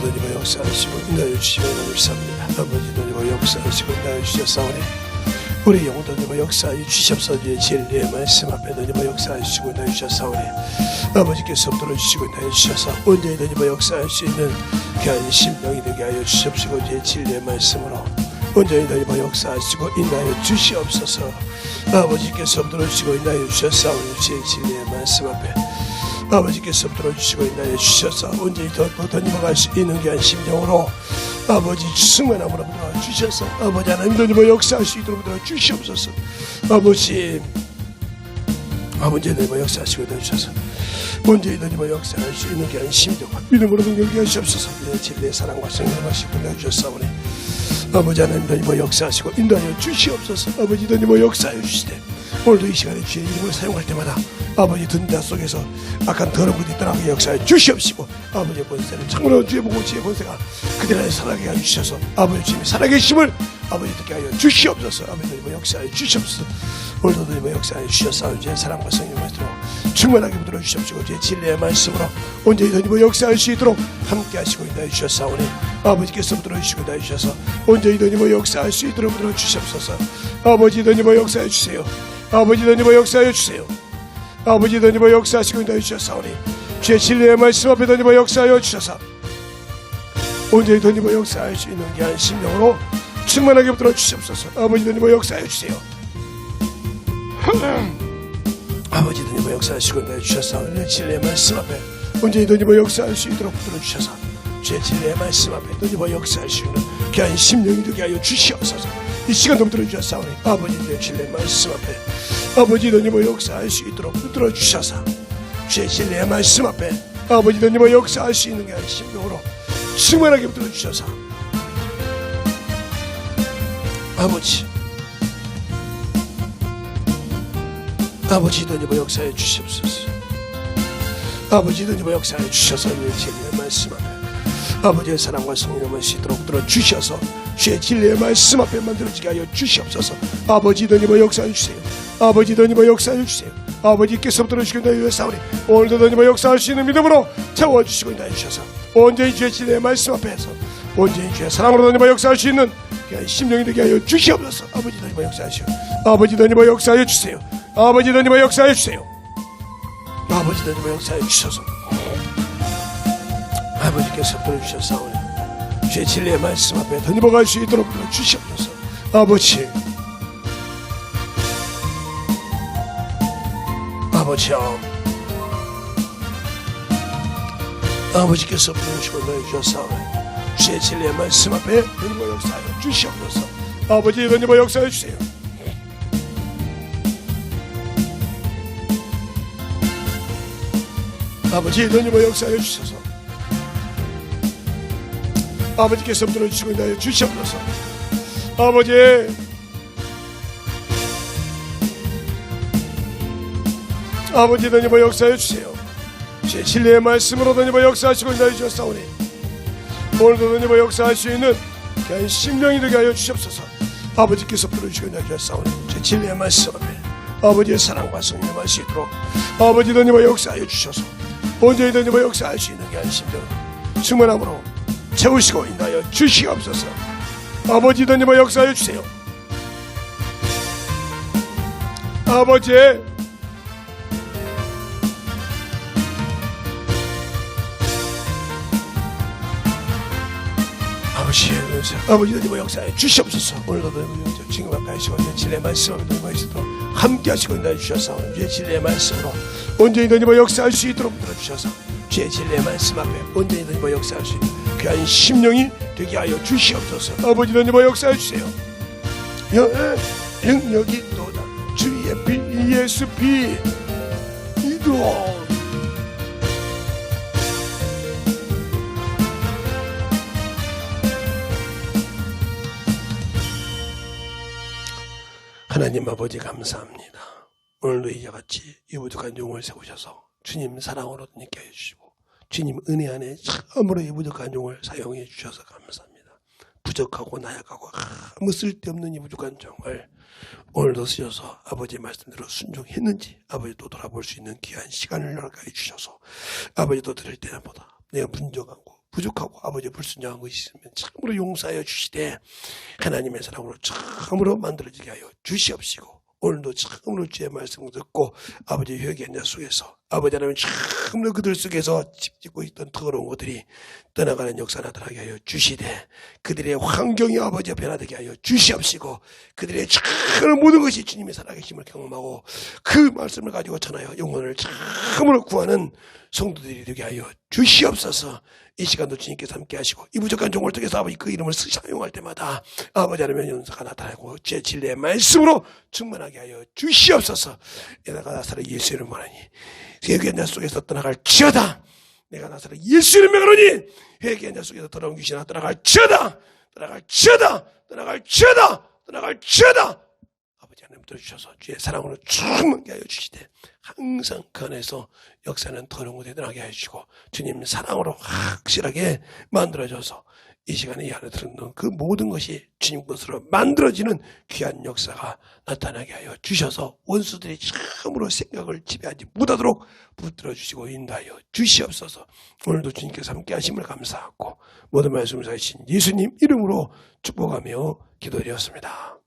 오늘도 주님의 역사하시고 인도하여 주시며 감사합니다. 아버지 주님의 역사하시고 인도하여 주셨사오니 우리 영혼도 주님의 역사하여 주시옵소서. 주의 진리의 말씀 앞에 주님의 역사하시고 인도하여 주셨사오니 아버지께서 들어주시고 인도하여 주셔서 온전히 주님의 역사할 수 있는 귀한 심령이 되게 하여 주시옵시고 주의 진리의 말씀으로 온전히 주님의 역사하시고 인도하여 주시옵소서. 아버지께서 들어주시고 인도하여 주셨사오니 주의 진리의 말씀 앞에 아버지께서 들어주시고 인도하여 주셔서 온전히 더 던져갈 수 있는 귀한 심정으로 아버지 충만함으로 들어 주셔서 아버지 하나님 주님의 역사할 수 있도록 들어 주시옵소서. 아버지 주님의 역사하시고 들어 주셔서 온전히 주님의 역사할 수 있는 귀한 심정과 믿음으로 경계하여 주옵소서. 진리의 사랑과 성령을 마시고 들어 주셨사오니 아버지 하나님 주님의 역사하시고 인도하여 주시옵소서. 아버지 주님의 역사하여 주시되 오늘도 이 시간에 주의 이름을 사용할 때마다 아버지 든자 속에서 악한 더러운 것이 떠나게 역사해 주시옵시고 아버지의 권세를 참으로 주의 보고 주의 권세가 그들 안에 살아가게 하여 주셔서 아버지 주님의 살아계심을 아버지 듣게 하여 주시옵소서. 아버지 주님의 역사해 주시옵소서. 오늘도 주님의 역사해 주셔서 주의 사랑과 성령의 말씀으로 충만하게 붙들어 주시옵시고 주의 진리의 말씀으로 온전히 주님의 역사할 수 있도록 함께 하시고 인도해 주셨사오니 아버지께서 붙들어 주시고 인도해 주셔서 온전히 주님의 역사할 수 있도록 붙들어 주시옵소서. 아버지 주님의 역사해 주세요. 아버지 주님의 역사해 주세요. 아버지 주님의 역사하시고 인도해 주셨사오니 주의 진리의 말씀 앞에 주님의 역사하여 주셔서 온전히 주님의 역사할 수 있는 귀한 심령으로 충만하게 붙들어 주시옵소서. 아버지 주님의 역사하여 주세요. 아버지 주님의 역사하시고 인도해 주셨사오니 주의 진리의 말씀 앞에 온전히 주님의 역사할 수 있도록 붙들어 주셔서 주의 진리의 말씀 앞에 주님의 역사할 수 있는 귀한 심령이 되게 하여 주시옵소서. 이 시간도 붙들어 주셨사오니 아버지 주의 진리의 말씀 앞에 아버지 주님의 역사할 수 있도록 붙들어 주셔서 주의 진리의 말씀 앞에 아버지 주님의 역사할 수 있는 귀한 심령으로 충만하게 붙들어 주셔서 아버지 주님의 역사해 주시옵소서. 아버지 주님의 역사해 주셔서 주의 진리의 말씀 앞에 아버지의 사랑과 성령을 시도록 붙들어 주셔서 주의 진리의 말씀 앞에 만들어지게 하여 주시옵소서. 아버지 주님의 역사해 주세요. 아버지 주님의 역사해 주세요. 아버지께서 들어주시고 인도하여 주사오니 오늘도 주님의 역사할 수 있는 믿음으로 채워주시고 인도하여 주셔서 온전히 주의 진리의 말씀 앞에서 온전히 주의 사랑으로 주님의 역사할 수 있는 심령이 되게 하여 주시옵소서. 아버지 주님의 역사하시오. 아버지 주님의 역사해 주세요. 아버지 주님의 역사해 주세요. 아버지 주님의 역사해 주셔서 아버지께서 들어주셨사오니 주의 진리의 말씀 앞에 던져갈 수 있도록 주시옵소서. 아버지께서 부르시고 너희주셨사오니 주의 진리의 말씀 앞에 주님의 역사하여 주시옵소서. 아버지 주님의 역사해 주세요. 아버지 주님의 역사해 주셔서 아버지께서 들어주시고 인도하여 주시옵소서. 아버지 주님의 역사해 주세요. 주의 진리의 말씀으로 주님의 역사하시고 인도하여 주셨사오니 오늘도 주님의 역사할 수 있는 귀한 심령이 되게 하여 주시옵소서. 아버지께서 들어주시고 인도하여 주셨사오니 주의 진리의 말씀 앞에 아버지의 사랑과 성령을 할 수 있도록 아버지 주님의 역사하여 주셔서 온전히 주님의 역사할 수 있는 귀한 심령을 충만함으로 채우시고 인도하여 주시옵소서. 아버지 주님의 역사해 주세요. 아버지 주님의 역사해 주시옵소서. 오늘도 지금 앞에 하시고 진리의 말씀을 함께 하시고 인도하여 주셔서 주의 진리의 말씀으로 온전히 주님의 역사할 수 있도록 들어주셔서 주의 진리의 말씀 앞에 온전히 주님의 역사할 수 있는 귀한 심령이 되게 하여 주시옵소서. 아버지 주님의 역사해 주세요. 능력이 또다 주의 피 예수 피 이도 하나님 아버지 감사합니다. 오늘도 이와 같이 이 부족한 용을 세우셔서 주님 사랑으로 있게 해주시고 주님 은혜 안에 참으로 이 부족한 종을 사용해 주셔서 감사합니다. 부족하고 나약하고 아무 쓸데없는 이 부족한 종을 오늘도 쓰셔서 아버지의 말씀대로 순종했는지 아버지도 돌아볼 수 있는 귀한 시간을 허락해 주셔서 아버지도 들을 때보다 내가 분적하고 부족하고 아버지 불순종한 것이 있으면 참으로 용서하여 주시되 하나님의 사랑으로 참으로 만들어지게 하여 주시옵시고 오늘도 참으로 주의 말씀을 듣고 아버지 회개한 자 속에서 아버지 하나님 참으로 그들 속에서 집짓고 있던 더러운 것들이 떠나가는 역사 나타나게 하여 주시되 그들의 환경이 아버지 변화되게 하여 주시옵시고 그들의 참으로 모든 것이 주님의 살아계심을 경험하고 그 말씀을 가지고 전하여 영혼을 참으로 구하는 성도들이 되게 하여 주시옵소서. 이 시간도 주님께서 함께 하시고 이 부족한 종을 통해서 아버지 그 이름을 사용할 때마다 아버지 하나님의 연사가 나타나고 제 진리의 말씀으로 충만하게 하여 주시옵소서. 내가 나사렛 예수 이름 말하니 회개한 자 속에서 떠나갈지어다. 내가 나사렛 예수 이름 명하노니 회개한 자 속에서 더러운 귀신아 떠나갈지어다. 떠나갈지어다. 떠나갈지어다. 떠나갈지어다. 아버지 하나님 들어주셔서 주의 사랑으로 충만하게 하여 주시되 항상 그 안에서 역사는 더러운 것에 떠나게 하여 주시고 주님 사랑으로 확실하게 만들어져서 이 시간에 이 안에 들었는 그 모든 것이 주님 것으로 만들어지는 귀한 역사가 나타나게 하여 주셔서 원수들이 참으로 생각을 지배하지 못하도록 붙들어 주시고 인도하여 주시옵소서. 오늘도 주님께서 함께 하심을 감사하고 모든 말씀을 사신 예수님 이름으로 축복하며 기도드렸습니다.